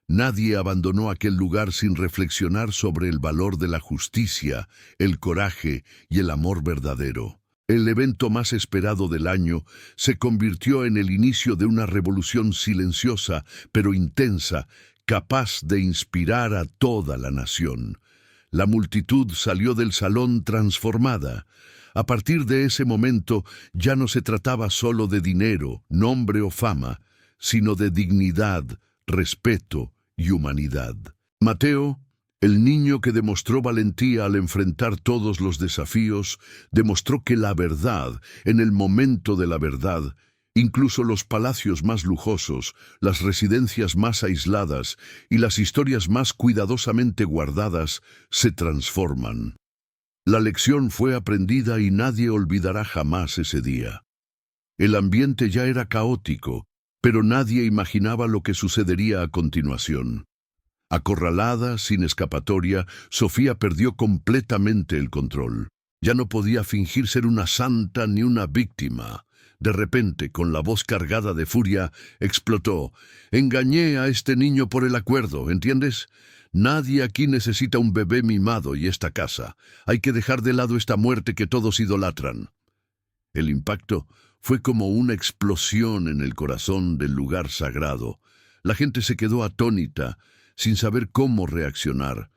Nadie abandonó aquel lugar sin reflexionar sobre el valor de la justicia, el coraje y el amor verdadero. El evento más esperado del año se convirtió en el inicio de una revolución silenciosa, pero intensa, capaz de inspirar a toda la nación. La multitud salió del salón transformada. A partir de ese momento ya no se trataba solo de dinero, nombre o fama, sino de dignidad, respeto y humanidad. Mateo, el niño que demostró valentía al enfrentar todos los desafíos, demostró que la verdad, en el momento de la verdad, incluso los palacios más lujosos, las residencias más aisladas y las historias más cuidadosamente guardadas, se transforman. La lección fue aprendida y nadie olvidará jamás ese día. El ambiente ya era caótico, pero nadie imaginaba lo que sucedería a continuación. Acorralada, sin escapatoria, Sofía perdió completamente el control. Ya no podía fingir ser una santa ni una víctima. De repente, con la voz cargada de furia, explotó. «Engañé a este niño por el acuerdo, ¿entiendes? Nadie aquí necesita un bebé mimado y esta casa. Hay que dejar de lado esta muerte que todos idolatran». El impacto fue como una explosión en el corazón del lugar sagrado. La gente se quedó atónita, sin saber cómo reaccionar.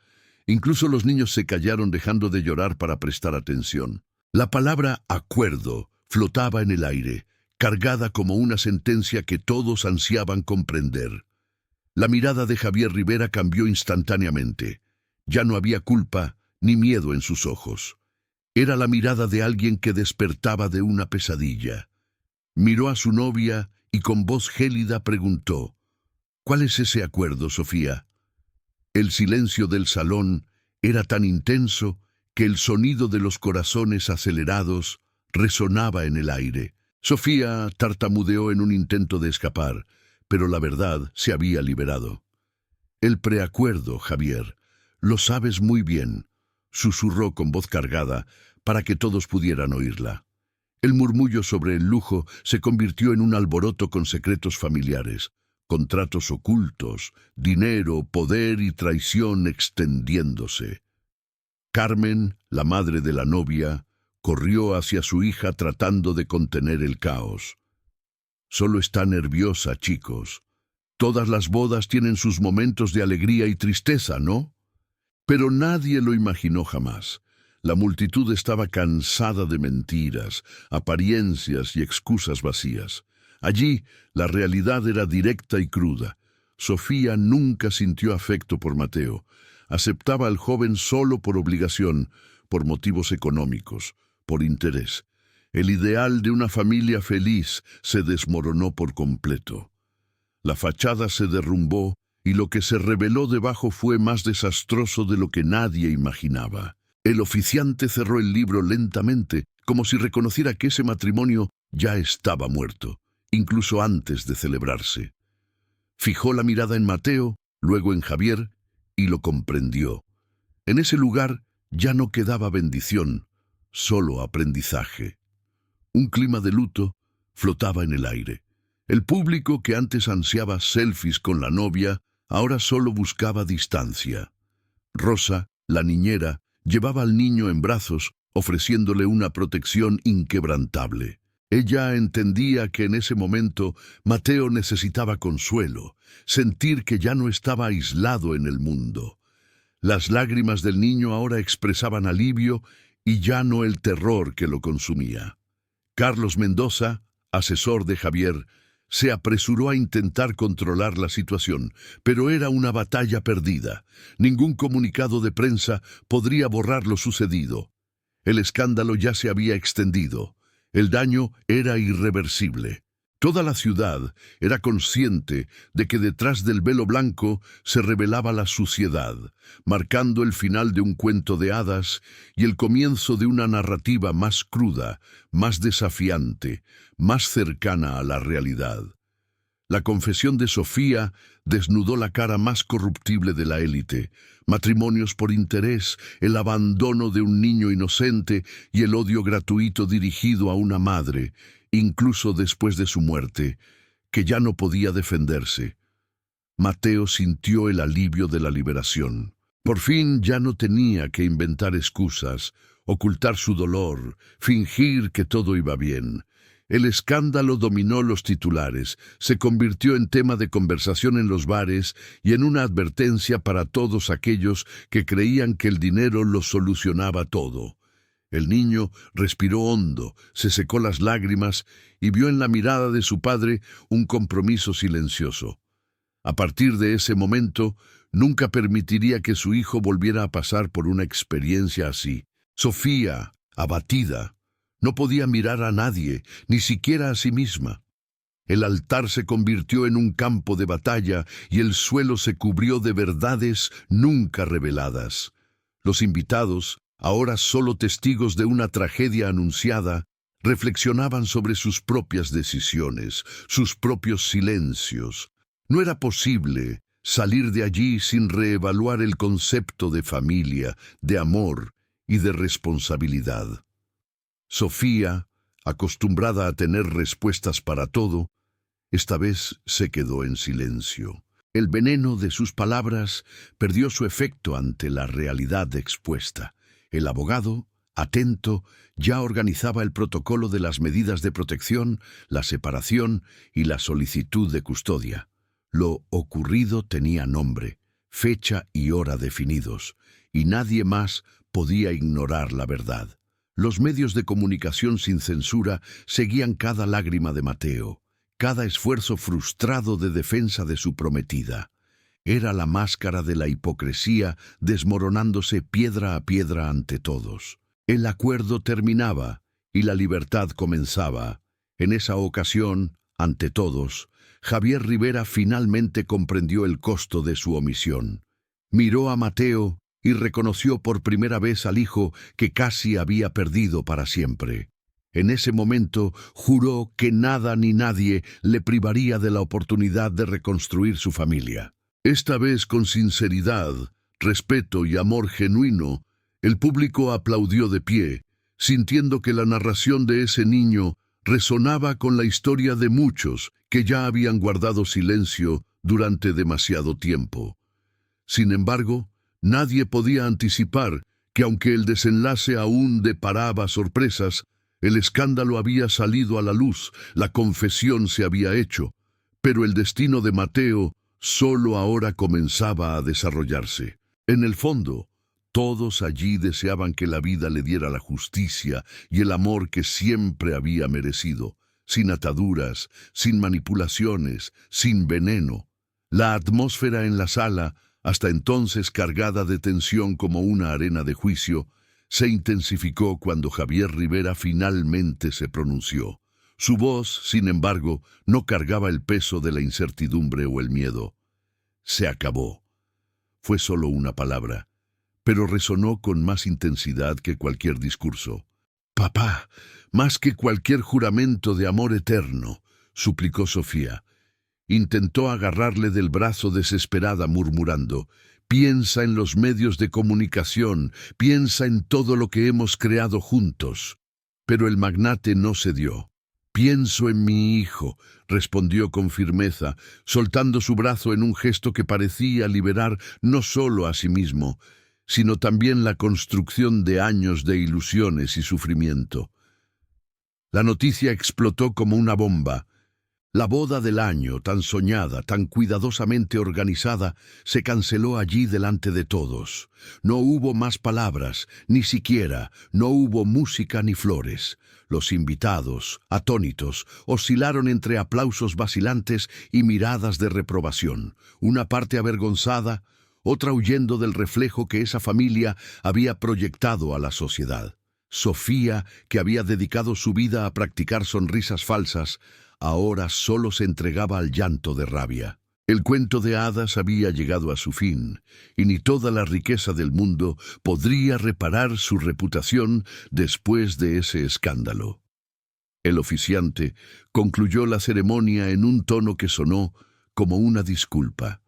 Incluso los niños se callaron dejando de llorar para prestar atención. La palabra acuerdo flotaba en el aire, cargada como una sentencia que todos ansiaban comprender. La mirada de Javier Rivera cambió instantáneamente. Ya no había culpa ni miedo en sus ojos. Era la mirada de alguien que despertaba de una pesadilla. Miró a su novia y con voz gélida preguntó: «¿Cuál es ese acuerdo, Sofía?». El silencio del salón era tan intenso que el sonido de los corazones acelerados resonaba en el aire. Sofía tartamudeó en un intento de escapar, pero la verdad se había liberado. «El preacuerdo, Javier, lo sabes muy bien», susurró con voz cargada para que todos pudieran oírla. El murmullo sobre el lujo se convirtió en un alboroto con secretos familiares, contratos ocultos, dinero, poder y traición extendiéndose. Carmen, la madre de la novia, corrió hacia su hija tratando de contener el caos. «Solo está nerviosa, chicos. Todas las bodas tienen sus momentos de alegría y tristeza, ¿no?». Pero nadie lo imaginó jamás. La multitud estaba cansada de mentiras, apariencias y excusas vacías. Allí, la realidad era directa y cruda. Sofía nunca sintió afecto por Mateo. Aceptaba al joven solo por obligación, por motivos económicos, por interés. El ideal de una familia feliz se desmoronó por completo. La fachada se derrumbó y lo que se reveló debajo fue más desastroso de lo que nadie imaginaba. El oficiante cerró el libro lentamente, como si reconociera que ese matrimonio ya estaba muerto, incluso antes de celebrarse. Fijó la mirada en Mateo, luego en Javier, y lo comprendió. En ese lugar ya no quedaba bendición, solo aprendizaje. Un clima de luto flotaba en el aire. El público que antes ansiaba selfies con la novia, ahora solo buscaba distancia. Rosa, la niñera, llevaba al niño en brazos, ofreciéndole una protección inquebrantable. Ella entendía que en ese momento Mateo necesitaba consuelo, sentir que ya no estaba aislado en el mundo. Las lágrimas del niño ahora expresaban alivio y ya no el terror que lo consumía. Carlos Mendoza, asesor de Javier, se apresuró a intentar controlar la situación, pero era una batalla perdida. Ningún comunicado de prensa podría borrar lo sucedido. El escándalo ya se había extendido. El daño era irreversible. Toda la ciudad era consciente de que detrás del velo blanco se revelaba la suciedad, marcando el final de un cuento de hadas y el comienzo de una narrativa más cruda, más desafiante, más cercana a la realidad. La confesión de Sofía desnudó la cara más corruptible de la élite: matrimonios por interés, el abandono de un niño inocente y el odio gratuito dirigido a una madre, incluso después de su muerte, que ya no podía defenderse. Mateo sintió el alivio de la liberación. Por fin ya no tenía que inventar excusas, ocultar su dolor, fingir que todo iba bien. El escándalo dominó los titulares, se convirtió en tema de conversación en los bares y en una advertencia para todos aquellos que creían que el dinero lo solucionaba todo. El niño respiró hondo, se secó las lágrimas y vio en la mirada de su padre un compromiso silencioso. A partir de ese momento, nunca permitiría que su hijo volviera a pasar por una experiencia así. Sofía, abatida, no podía mirar a nadie, ni siquiera a sí misma. El altar se convirtió en un campo de batalla y el suelo se cubrió de verdades nunca reveladas. Los invitados, ahora solo testigos de una tragedia anunciada, reflexionaban sobre sus propias decisiones, sus propios silencios. No era posible salir de allí sin reevaluar el concepto de familia, de amor y de responsabilidad. Sofía, acostumbrada a tener respuestas para todo, esta vez se quedó en silencio. El veneno de sus palabras perdió su efecto ante la realidad expuesta. El abogado, atento, ya organizaba el protocolo de las medidas de protección, la separación y la solicitud de custodia. Lo ocurrido tenía nombre, fecha y hora definidos, y nadie más podía ignorar la verdad. Los medios de comunicación sin censura seguían cada lágrima de Mateo, cada esfuerzo frustrado de defensa de su prometida. Era la máscara de la hipocresía desmoronándose piedra a piedra ante todos. El acuerdo terminaba y la libertad comenzaba. En esa ocasión, ante todos, Javier Rivera finalmente comprendió el costo de su omisión. Miró a Mateo y reconoció por primera vez al hijo que casi había perdido para siempre. En ese momento juró que nada ni nadie le privaría de la oportunidad de reconstruir su familia. Esta vez con sinceridad, respeto y amor genuino, el público aplaudió de pie, sintiendo que la narración de ese niño resonaba con la historia de muchos que ya habían guardado silencio durante demasiado tiempo. Sin embargo, nadie podía anticipar que aunque el desenlace aún deparaba sorpresas, el escándalo había salido a la luz, la confesión se había hecho, pero el destino de Mateo solo ahora comenzaba a desarrollarse. En el fondo, todos allí deseaban que la vida le diera la justicia y el amor que siempre había merecido, sin ataduras, sin manipulaciones, sin veneno. La atmósfera en la sala, hasta entonces cargada de tensión como una arena de juicio, se intensificó cuando Javier Rivera finalmente se pronunció. Su voz, sin embargo, no cargaba el peso de la incertidumbre o el miedo. Se acabó. Fue solo una palabra, pero resonó con más intensidad que cualquier discurso. «Papá, más que cualquier juramento de amor eterno», suplicó Sofía. Intentó agarrarle del brazo desesperada, murmurando: «Piensa en los medios de comunicación, piensa en todo lo que hemos creado juntos». Pero el magnate no cedió. Pienso en mi hijo, respondió con firmeza, soltando su brazo en un gesto que parecía liberar no solo a sí mismo, sino también la construcción de años de ilusiones y sufrimiento. La noticia explotó como una bomba. La boda del año, tan soñada, tan cuidadosamente organizada, se canceló allí delante de todos. No hubo más palabras, ni siquiera, no hubo música ni flores. Los invitados, atónitos, oscilaron entre aplausos vacilantes y miradas de reprobación, una parte avergonzada, otra huyendo del reflejo que esa familia había proyectado a la sociedad. Sofía, que había dedicado su vida a practicar sonrisas falsas, ahora solo se entregaba al llanto de rabia. El cuento de hadas había llegado a su fin, y ni toda la riqueza del mundo podría reparar su reputación después de ese escándalo. El oficiante concluyó la ceremonia en un tono que sonó como una disculpa.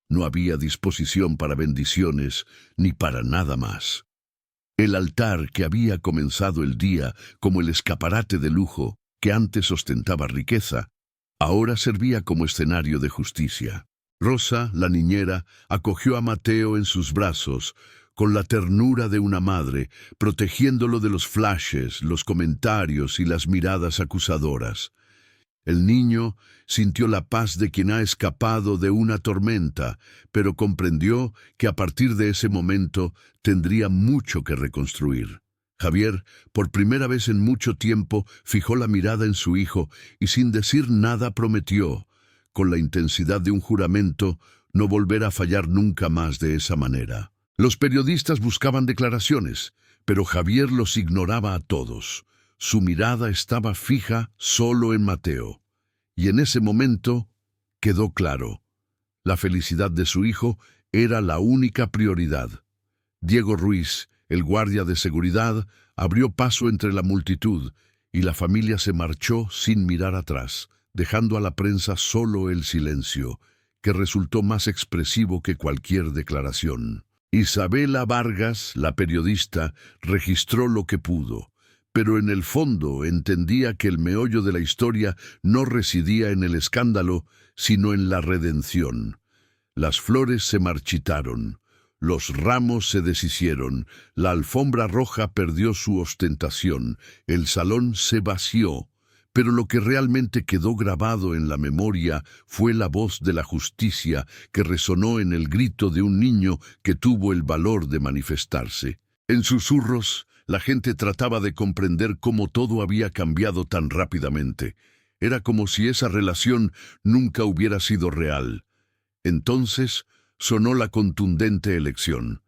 No había disposición para bendiciones ni para nada más. El altar que había comenzado el día como el escaparate de lujo que antes ostentaba riqueza, ahora servía como escenario de justicia. Rosa, la niñera, acogió a Mateo en sus brazos, con la ternura de una madre, protegiéndolo de los flashes, los comentarios y las miradas acusadoras. El niño sintió la paz de quien ha escapado de una tormenta, pero comprendió que a partir de ese momento tendría mucho que reconstruir. Javier, por primera vez en mucho tiempo, fijó la mirada en su hijo y sin decir nada prometió, con la intensidad de un juramento, no volver a fallar nunca más de esa manera. Los periodistas buscaban declaraciones, pero Javier los ignoraba a todos. Su mirada estaba fija solo en Mateo. Y en ese momento quedó claro. La felicidad de su hijo era la única prioridad. Diego Ruiz, el guardia de seguridad, abrió paso entre la multitud y la familia se marchó sin mirar atrás, dejando a la prensa solo el silencio, que resultó más expresivo que cualquier declaración. Isabela Vargas, la periodista, registró lo que pudo, pero en el fondo entendía que el meollo de la historia no residía en el escándalo, sino en la redención. Las flores se marchitaron, los ramos se deshicieron, la alfombra roja perdió su ostentación, el salón se vació, pero lo que realmente quedó grabado en la memoria fue la voz de la justicia que resonó en el grito de un niño que tuvo el valor de manifestarse. En susurros, la gente trataba de comprender cómo todo había cambiado tan rápidamente. Era como si esa relación nunca hubiera sido real. Entonces sonó la contundente elección.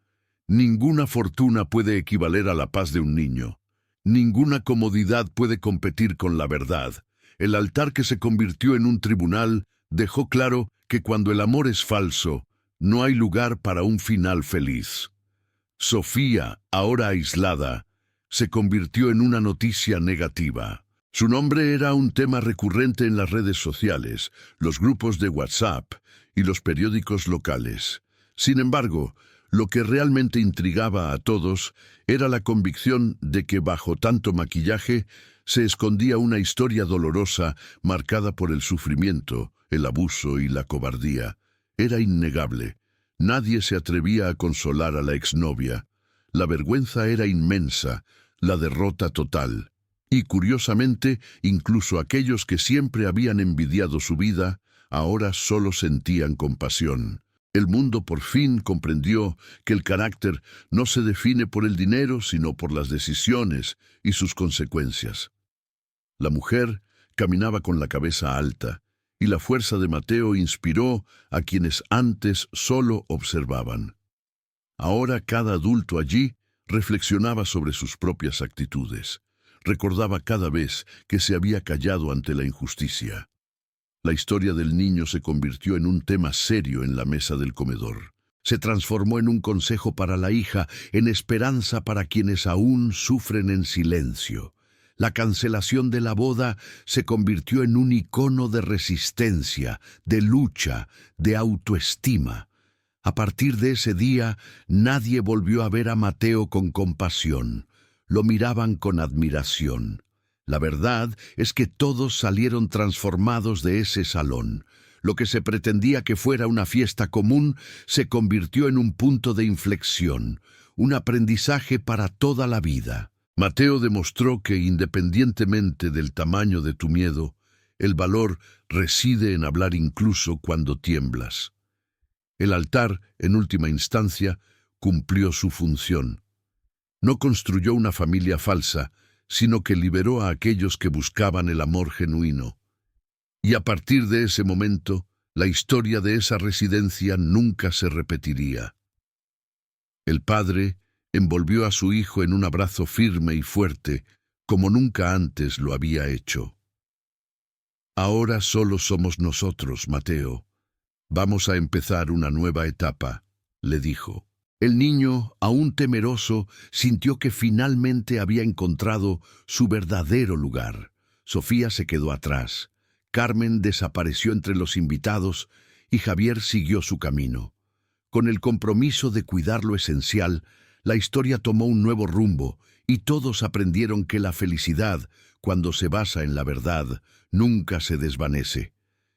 Ninguna fortuna puede equivaler a la paz de un niño. Ninguna comodidad puede competir con la verdad. El altar que se convirtió en un tribunal dejó claro que cuando el amor es falso, no hay lugar para un final feliz. Sofía, ahora aislada, se convirtió en una noticia negativa. Su nombre era un tema recurrente en las redes sociales, los grupos de WhatsApp y los periódicos locales. Sin embargo, lo que realmente intrigaba a todos era la convicción de que bajo tanto maquillaje se escondía una historia dolorosa marcada por el sufrimiento, el abuso y la cobardía. Era innegable. Nadie se atrevía a consolar a la exnovia. La vergüenza era inmensa, la derrota total. Y curiosamente, incluso aquellos que siempre habían envidiado su vida, ahora solo sentían compasión. El mundo por fin comprendió que el carácter no se define por el dinero, sino por las decisiones y sus consecuencias. La mujer caminaba con la cabeza alta, y la fuerza de Mateo inspiró a quienes antes solo observaban. Ahora cada adulto allí reflexionaba sobre sus propias actitudes. Recordaba cada vez que se había callado ante la injusticia. La historia del niño se convirtió en un tema serio en la mesa del comedor. Se transformó en un consejo para la hija, en esperanza para quienes aún sufren en silencio. La cancelación de la boda se convirtió en un icono de resistencia, de lucha, de autoestima. A partir de ese día, nadie volvió a ver a Mateo con compasión. Lo miraban con admiración. La verdad es que todos salieron transformados de ese salón. Lo que se pretendía que fuera una fiesta común se convirtió en un punto de inflexión, un aprendizaje para toda la vida. Mateo demostró que, independientemente del tamaño de tu miedo, el valor reside en hablar incluso cuando tiemblas. El altar, en última instancia, cumplió su función. No construyó una familia falsa, sino que liberó a aquellos que buscaban el amor genuino. Y a partir de ese momento, la historia de esa residencia nunca se repetiría. El padre envolvió a su hijo en un abrazo firme y fuerte, como nunca antes lo había hecho. Ahora solo somos nosotros, Mateo. Vamos a empezar una nueva etapa, le dijo. El niño, aún temeroso, sintió que finalmente había encontrado su verdadero lugar. Sofía se quedó atrás. Carmen desapareció entre los invitados y Javier siguió su camino. Con el compromiso de cuidar lo esencial, la historia tomó un nuevo rumbo y todos aprendieron que la felicidad, cuando se basa en la verdad, nunca se desvanece.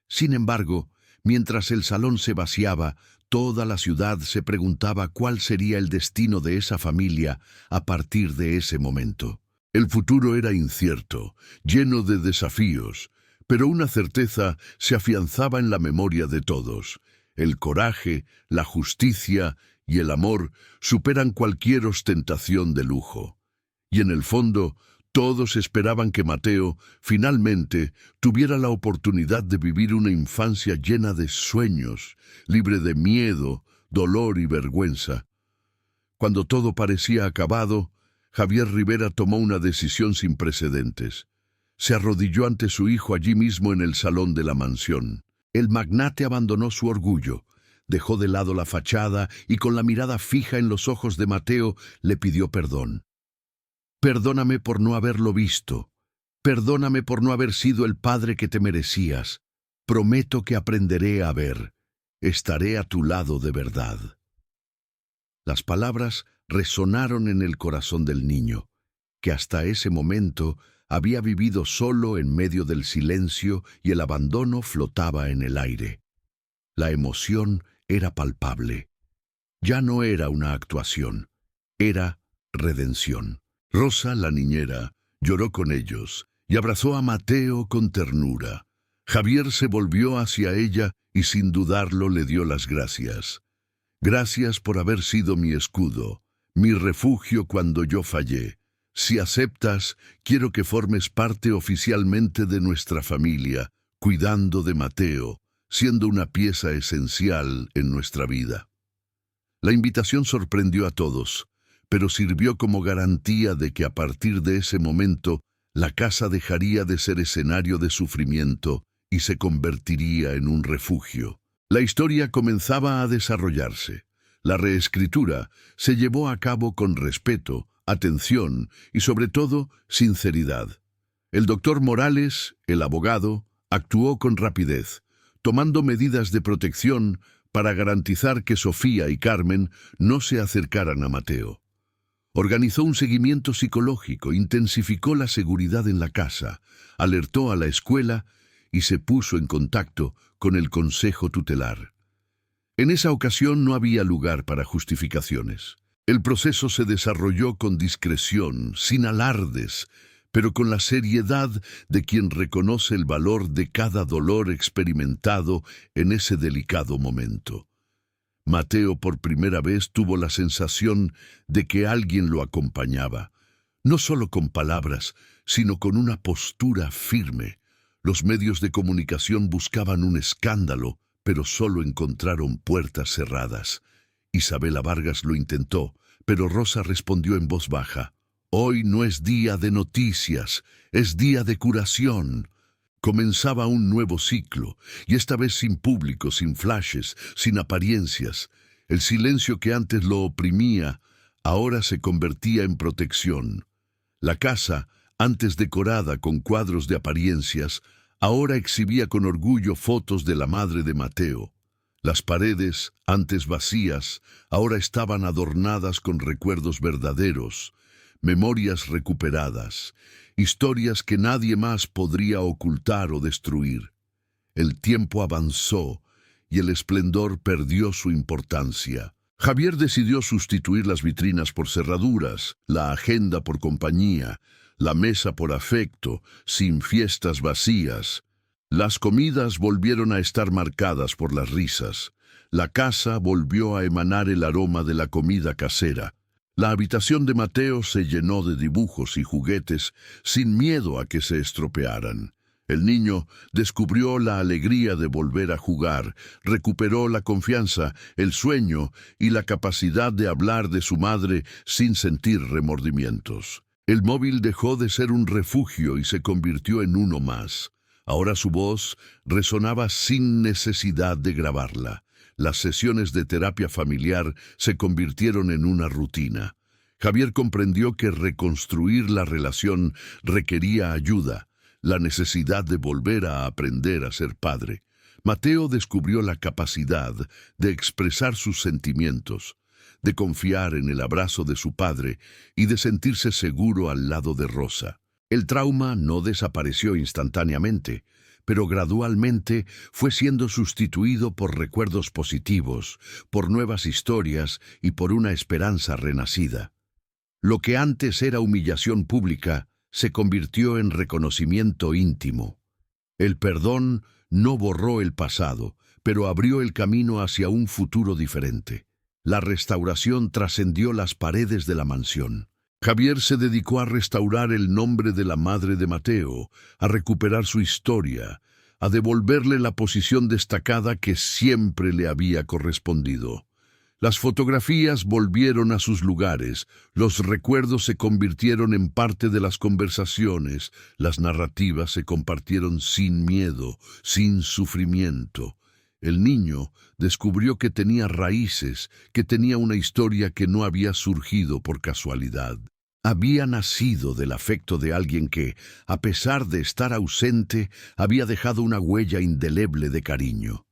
Sin embargo, mientras el salón se vaciaba, toda la ciudad se preguntaba cuál sería el destino de esa familia a partir de ese momento. El futuro era incierto, lleno de desafíos, pero una certeza se afianzaba en la memoria de todos. El coraje, la justicia y el amor superan cualquier ostentación de lujo. Y en el fondo, todos esperaban que Mateo, finalmente, tuviera la oportunidad de vivir una infancia llena de sueños, libre de miedo, dolor y vergüenza. Cuando todo parecía acabado, Javier Rivera tomó una decisión sin precedentes. Se arrodilló ante su hijo allí mismo en el salón de la mansión. El magnate abandonó su orgullo, dejó de lado la fachada y con la mirada fija en los ojos de Mateo le pidió perdón. Perdóname por no haberlo visto. Perdóname por no haber sido el padre que te merecías. Prometo que aprenderé a ver. Estaré a tu lado de verdad. Las palabras resonaron en el corazón del niño, que hasta ese momento había vivido solo en medio del silencio y el abandono flotaba en el aire. La emoción era palpable. Ya no era una actuación, era redención. Rosa, la niñera, lloró con ellos y abrazó a Mateo con ternura. Javier se volvió hacia ella y sin dudarlo le dio las gracias. Gracias por haber sido mi escudo, mi refugio cuando yo fallé. Si aceptas, quiero que formes parte oficialmente de nuestra familia, cuidando de Mateo, siendo una pieza esencial en nuestra vida. La invitación sorprendió a todos, pero sirvió como garantía de que a partir de ese momento la casa dejaría de ser escenario de sufrimiento y se convertiría en un refugio. La historia comenzaba a desarrollarse. La reescritura se llevó a cabo con respeto, atención y, sobre todo, sinceridad. El doctor Morales, el abogado, actuó con rapidez, tomando medidas de protección para garantizar que Sofía y Carmen no se acercaran a Mateo. Organizó un seguimiento psicológico, intensificó la seguridad en la casa, alertó a la escuela y se puso en contacto con el consejo tutelar. En esa ocasión no había lugar para justificaciones. El proceso se desarrolló con discreción, sin alardes, pero con la seriedad de quien reconoce el valor de cada dolor experimentado en ese delicado momento. Mateo por primera vez tuvo la sensación de que alguien lo acompañaba, no solo con palabras, sino con una postura firme. Los medios de comunicación buscaban un escándalo, pero solo encontraron puertas cerradas. Isabela Vargas lo intentó, pero Rosa respondió en voz baja: «Hoy no es día de noticias, es día de curación». Comenzaba un nuevo ciclo, y esta vez sin público, sin flashes, sin apariencias. El silencio que antes lo oprimía, ahora se convertía en protección. La casa, antes decorada con cuadros de apariencias, ahora exhibía con orgullo fotos de la madre de Mateo. Las paredes, antes vacías, ahora estaban adornadas con recuerdos verdaderos, memorias recuperadas, historias que nadie más podría ocultar o destruir. El tiempo avanzó y el esplendor perdió su importancia. Javier decidió sustituir las vitrinas por cerraduras, la agenda por compañía, la mesa por afecto, sin fiestas vacías. Las comidas volvieron a estar marcadas por las risas. La casa volvió a emanar el aroma de la comida casera. La habitación de Mateo se llenó de dibujos y juguetes sin miedo a que se estropearan. El niño descubrió la alegría de volver a jugar, recuperó la confianza, el sueño y la capacidad de hablar de su madre sin sentir remordimientos. El móvil dejó de ser un refugio y se convirtió en uno más. Ahora su voz resonaba sin necesidad de grabarla. Las sesiones de terapia familiar se convirtieron en una rutina. Javier comprendió que reconstruir la relación requería ayuda, la necesidad de volver a aprender a ser padre. Mateo descubrió la capacidad de expresar sus sentimientos, de confiar en el abrazo de su padre y de sentirse seguro al lado de Rosa. El trauma no desapareció instantáneamente, pero gradualmente fue siendo sustituido por recuerdos positivos, por nuevas historias y por una esperanza renacida. Lo que antes era humillación pública se convirtió en reconocimiento íntimo. El perdón no borró el pasado, pero abrió el camino hacia un futuro diferente. La restauración trascendió las paredes de la mansión. Javier se dedicó a restaurar el nombre de la madre de Mateo, a recuperar su historia, a devolverle la posición destacada que siempre le había correspondido. Las fotografías volvieron a sus lugares, los recuerdos se convirtieron en parte de las conversaciones, las narrativas se compartieron sin miedo, sin sufrimiento. El niño descubrió que tenía raíces, que tenía una historia que no había surgido por casualidad. Había nacido del afecto de alguien que, a pesar de estar ausente, había dejado una huella indeleble de cariño.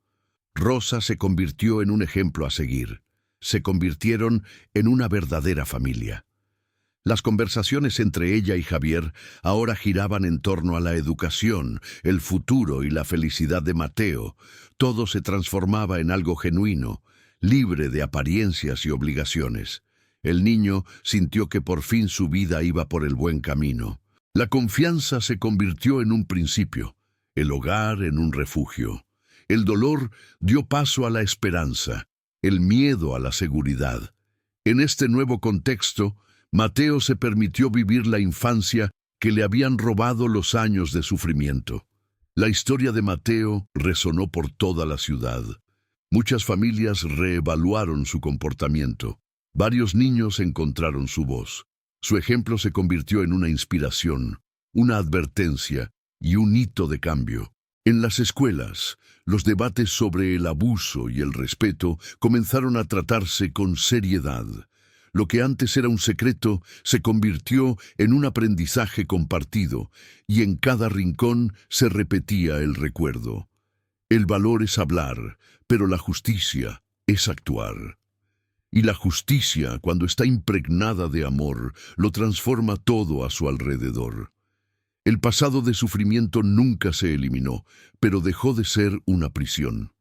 Rosa se convirtió en un ejemplo a seguir. Se convirtieron en una verdadera familia. Las conversaciones entre ella y Javier ahora giraban en torno a la educación, el futuro y la felicidad de Mateo. Todo se transformaba en algo genuino, libre de apariencias y obligaciones. El niño sintió que por fin su vida iba por el buen camino. La confianza se convirtió en un principio, el hogar en un refugio. El dolor dio paso a la esperanza, el miedo a la seguridad. En este nuevo contexto, Mateo se permitió vivir la infancia que le habían robado los años de sufrimiento. La historia de Mateo resonó por toda la ciudad. Muchas familias reevaluaron su comportamiento. Varios niños encontraron su voz. Su ejemplo se convirtió en una inspiración, una advertencia y un hito de cambio. En las escuelas, los debates sobre el abuso y el respeto comenzaron a tratarse con seriedad. Lo que antes era un secreto se convirtió en un aprendizaje compartido, y en cada rincón se repetía el recuerdo. El valor es hablar, pero la justicia es actuar. Y la justicia, cuando está impregnada de amor, lo transforma todo a su alrededor. El pasado de sufrimiento nunca se eliminó, pero dejó de ser una prisión.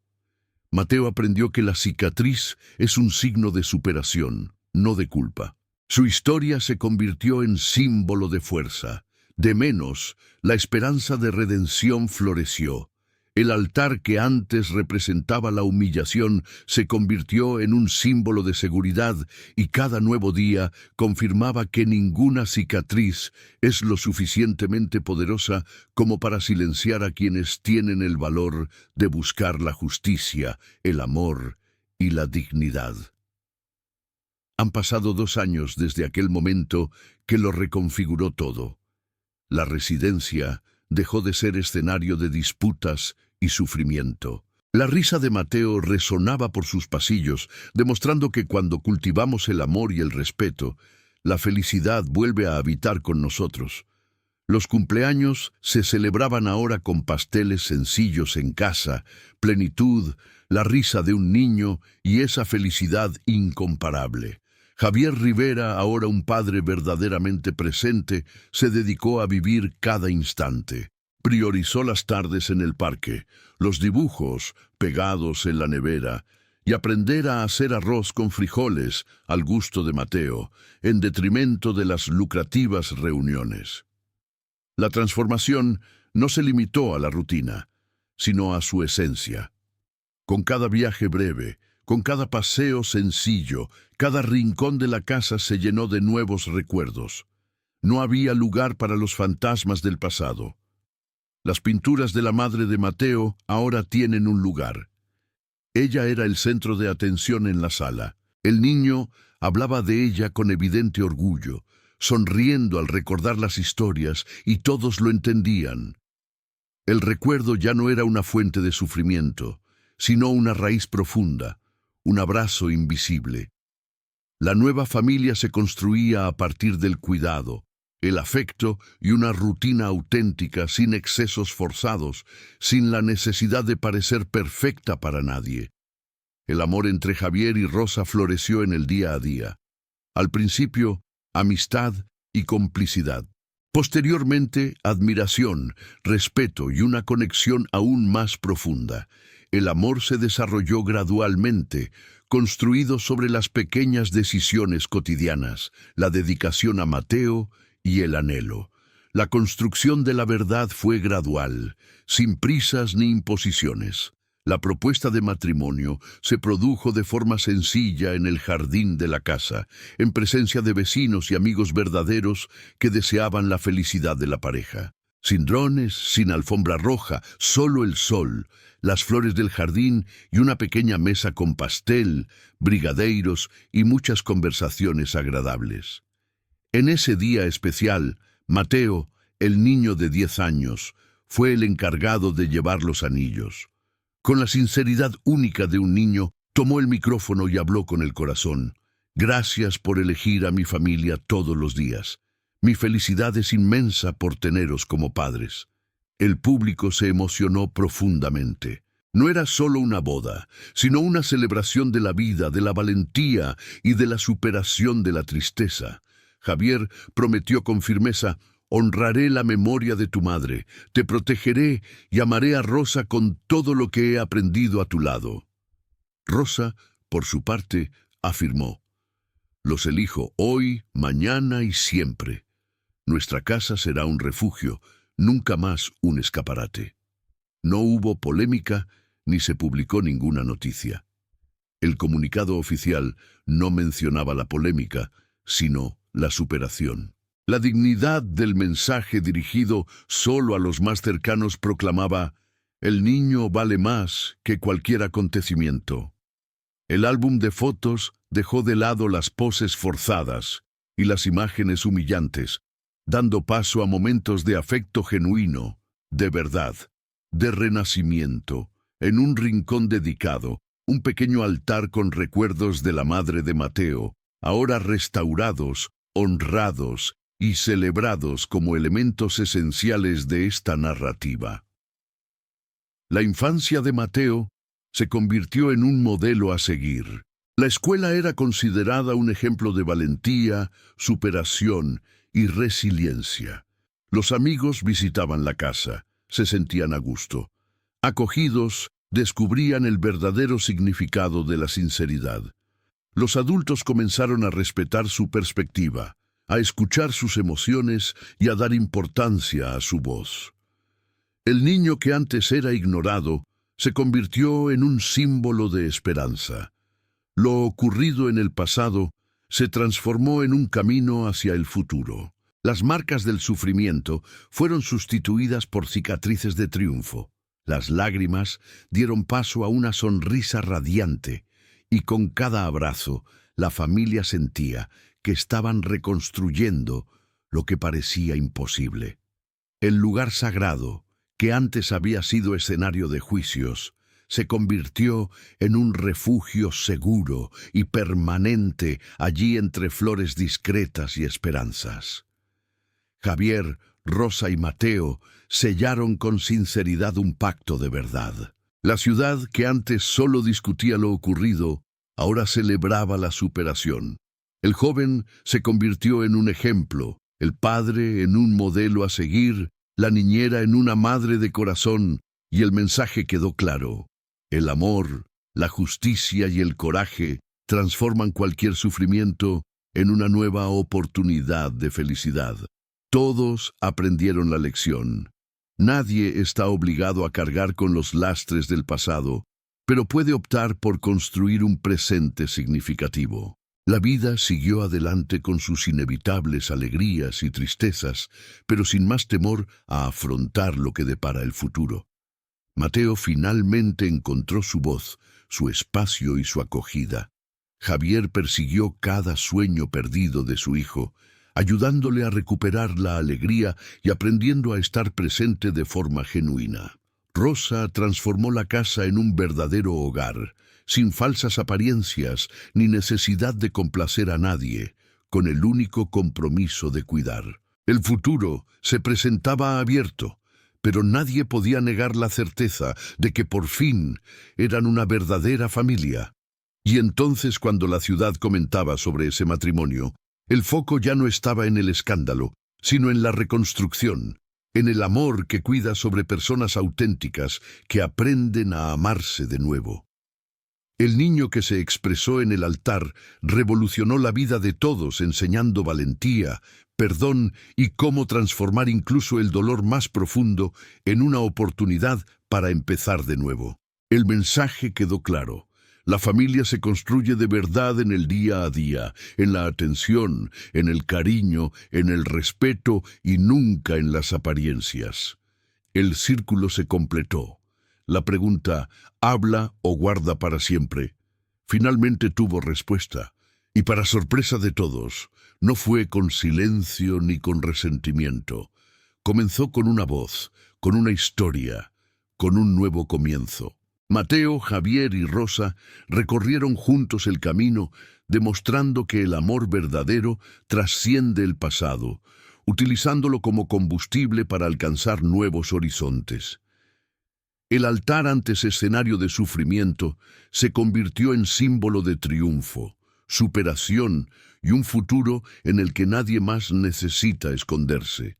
Mateo aprendió que la cicatriz es un signo de superación, no de culpa. Su historia se convirtió en símbolo de fuerza. De menos, la esperanza de redención floreció. El altar que antes representaba la humillación se convirtió en un símbolo de seguridad y cada nuevo día confirmaba que ninguna cicatriz es lo suficientemente poderosa como para silenciar a quienes tienen el valor de buscar la justicia, el amor y la dignidad. Han pasado 2 años desde aquel momento que lo reconfiguró todo. La residencia dejó de ser escenario de disputas y sufrimiento. La risa de Mateo resonaba por sus pasillos, demostrando que cuando cultivamos el amor y el respeto, la felicidad vuelve a habitar con nosotros. Los cumpleaños se celebraban ahora con pasteles sencillos en casa, plenitud, la risa de un niño y esa felicidad incomparable. Javier Rivera, ahora un padre verdaderamente presente, se dedicó a vivir cada instante. Priorizó las tardes en el parque, los dibujos pegados en la nevera, y aprender a hacer arroz con frijoles al gusto de Mateo, en detrimento de las lucrativas reuniones. La transformación no se limitó a la rutina, sino a su esencia. Con cada viaje breve, con cada paseo sencillo, cada rincón de la casa se llenó de nuevos recuerdos. No había lugar para los fantasmas del pasado. Las pinturas de la madre de Mateo ahora tienen un lugar. Ella era el centro de atención en la sala. El niño hablaba de ella con evidente orgullo, sonriendo al recordar las historias, y todos lo entendían. El recuerdo ya no era una fuente de sufrimiento, sino una raíz profunda, un abrazo invisible. La nueva familia se construía a partir del cuidado, el afecto y una rutina auténtica, sin excesos forzados, sin la necesidad de parecer perfecta para nadie. El amor entre Javier y Rosa floreció en el día a día. Al principio, amistad y complicidad. Posteriormente, admiración, respeto y una conexión aún más profunda. El amor se desarrolló gradualmente, construido sobre las pequeñas decisiones cotidianas, la dedicación a Mateo y el anhelo. La construcción de la verdad fue gradual, sin prisas ni imposiciones. La propuesta de matrimonio se produjo de forma sencilla en el jardín de la casa, en presencia de vecinos y amigos verdaderos que deseaban la felicidad de la pareja. Sin drones, sin alfombra roja, solo el sol, las flores del jardín y una pequeña mesa con pastel, brigadeiros y muchas conversaciones agradables. En ese día especial, Mateo, el niño de 10 años, fue el encargado de llevar los anillos. Con la sinceridad única de un niño, tomó el micrófono y habló con el corazón. Gracias por elegir a mi familia todos los días. Mi felicidad es inmensa por teneros como padres. El público se emocionó profundamente. No era solo una boda, sino una celebración de la vida, de la valentía y de la superación de la tristeza. Javier prometió con firmeza: honraré la memoria de tu madre, te protegeré y amaré a Rosa con todo lo que he aprendido a tu lado. Rosa, por su parte, afirmó: los elijo hoy, mañana y siempre. Nuestra casa será un refugio, nunca más un escaparate. No hubo polémica ni se publicó ninguna noticia. El comunicado oficial no mencionaba la polémica, sino la superación. La dignidad del mensaje dirigido solo a los más cercanos proclamaba: el niño vale más que cualquier acontecimiento. El álbum de fotos dejó de lado las poses forzadas y las imágenes humillantes, dando paso a momentos de afecto genuino, de verdad, de renacimiento. En un rincón dedicado, un pequeño altar con recuerdos de la madre de Mateo, ahora restaurados, honrados y celebrados como elementos esenciales de esta narrativa. La infancia de Mateo se convirtió en un modelo a seguir. La escuela era considerada un ejemplo de valentía, superación y resiliencia. Los amigos visitaban la casa, se sentían a gusto. Acogidos, descubrían el verdadero significado de la sinceridad. Los adultos comenzaron a respetar su perspectiva, a escuchar sus emociones y a dar importancia a su voz. El niño que antes era ignorado se convirtió en un símbolo de esperanza. Lo ocurrido en el pasado se transformó en un camino hacia el futuro. Las marcas del sufrimiento fueron sustituidas por cicatrices de triunfo. Las lágrimas dieron paso a una sonrisa radiante, y con cada abrazo la familia sentía que estaban reconstruyendo lo que parecía imposible. El lugar sagrado, que antes había sido escenario de juicios, se convirtió en un refugio seguro y permanente allí entre flores discretas y esperanzas. Javier, Rosa y Mateo sellaron con sinceridad un pacto de verdad. La ciudad, que antes solo discutía lo ocurrido, ahora celebraba la superación. El joven se convirtió en un ejemplo, el padre en un modelo a seguir, la niñera en una madre de corazón, y el mensaje quedó claro. El amor, la justicia y el coraje transforman cualquier sufrimiento en una nueva oportunidad de felicidad. Todos aprendieron la lección. Nadie está obligado a cargar con los lastres del pasado, pero puede optar por construir un presente significativo. La vida siguió adelante con sus inevitables alegrías y tristezas, pero sin más temor a afrontar lo que depara el futuro. Mateo finalmente encontró su voz, su espacio y su acogida. Javier persiguió cada sueño perdido de su hijo, ayudándole a recuperar la alegría y aprendiendo a estar presente de forma genuina. Rosa transformó la casa en un verdadero hogar, sin falsas apariencias ni necesidad de complacer a nadie, con el único compromiso de cuidar. El futuro se presentaba abierto, pero nadie podía negar la certeza de que por fin eran una verdadera familia. Y entonces, cuando la ciudad comentaba sobre ese matrimonio, el foco ya no estaba en el escándalo, sino en la reconstrucción, en el amor que cuida sobre personas auténticas que aprenden a amarse de nuevo. El niño que se expresó en el altar revolucionó la vida de todos, enseñando valentía, perdón y cómo transformar incluso el dolor más profundo en una oportunidad para empezar de nuevo. El mensaje quedó claro. La familia se construye de verdad en el día a día, en la atención, en el cariño, en el respeto y nunca en las apariencias. El círculo se completó. La pregunta, ¿habla o guarda para siempre?, finalmente tuvo respuesta, y para sorpresa de todos, no fue con silencio ni con resentimiento. Comenzó con una voz, con una historia, con un nuevo comienzo. Mateo, Javier y Rosa recorrieron juntos el camino, demostrando que el amor verdadero trasciende el pasado, utilizándolo como combustible para alcanzar nuevos horizontes. El altar ante ese escenario de sufrimiento se convirtió en símbolo de triunfo, superación y un futuro en el que nadie más necesita esconderse.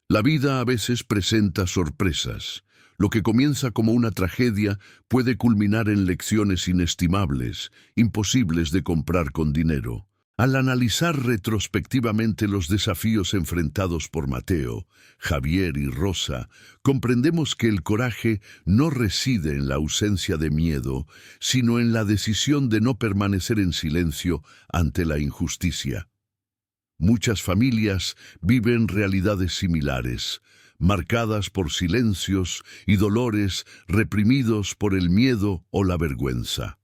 La vida a veces presenta sorpresas. Lo que comienza como una tragedia puede culminar en lecciones inestimables, imposibles de comprar con dinero. Al analizar retrospectivamente los desafíos enfrentados por Mateo, Javier y Rosa, comprendemos que el coraje no reside en la ausencia de miedo, sino en la decisión de no permanecer en silencio ante la injusticia. Muchas familias viven realidades similares, marcadas por silencios y dolores reprimidos por el miedo o la vergüenza.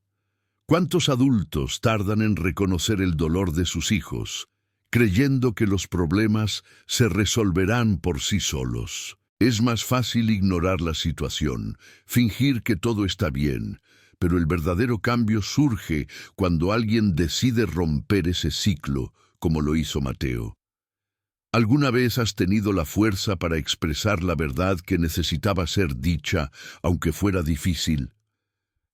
¿Cuántos adultos tardan en reconocer el dolor de sus hijos, creyendo que los problemas se resolverán por sí solos? Es más fácil ignorar la situación, fingir que todo está bien, pero el verdadero cambio surge cuando alguien decide romper ese ciclo, como lo hizo Mateo. ¿Alguna vez has tenido la fuerza para expresar la verdad que necesitaba ser dicha, aunque fuera difícil?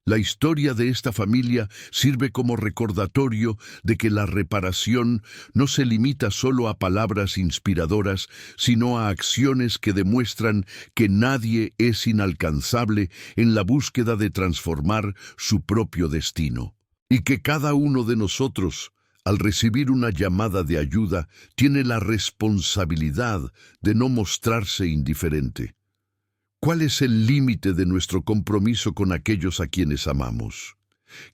La historia de esta familia sirve como recordatorio de que la reparación no se limita solo a palabras inspiradoras, sino a acciones que demuestran que nadie es inalcanzable en la búsqueda de transformar su propio destino. Y que cada uno de nosotros, al recibir una llamada de ayuda, tiene la responsabilidad de no mostrarse indiferente. ¿Cuál es el límite de nuestro compromiso con aquellos a quienes amamos?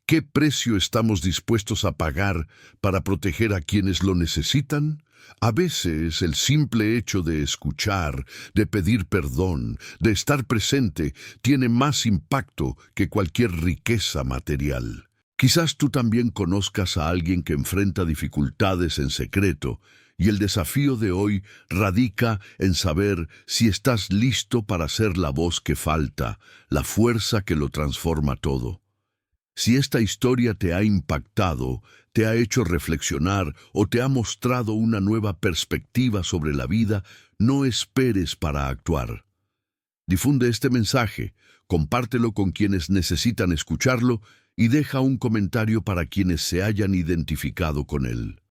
¿Qué precio estamos dispuestos a pagar para proteger a quienes lo necesitan? A veces el simple hecho de escuchar, de pedir perdón, de estar presente, tiene más impacto que cualquier riqueza material. Quizás tú también conozcas a alguien que enfrenta dificultades en secreto, y el desafío de hoy radica en saber si estás listo para ser la voz que falta, la fuerza que lo transforma todo. Si esta historia te ha impactado, te ha hecho reflexionar o te ha mostrado una nueva perspectiva sobre la vida, no esperes para actuar. Difunde este mensaje, compártelo con quienes necesitan escucharlo y deja un comentario para quienes se hayan identificado con él.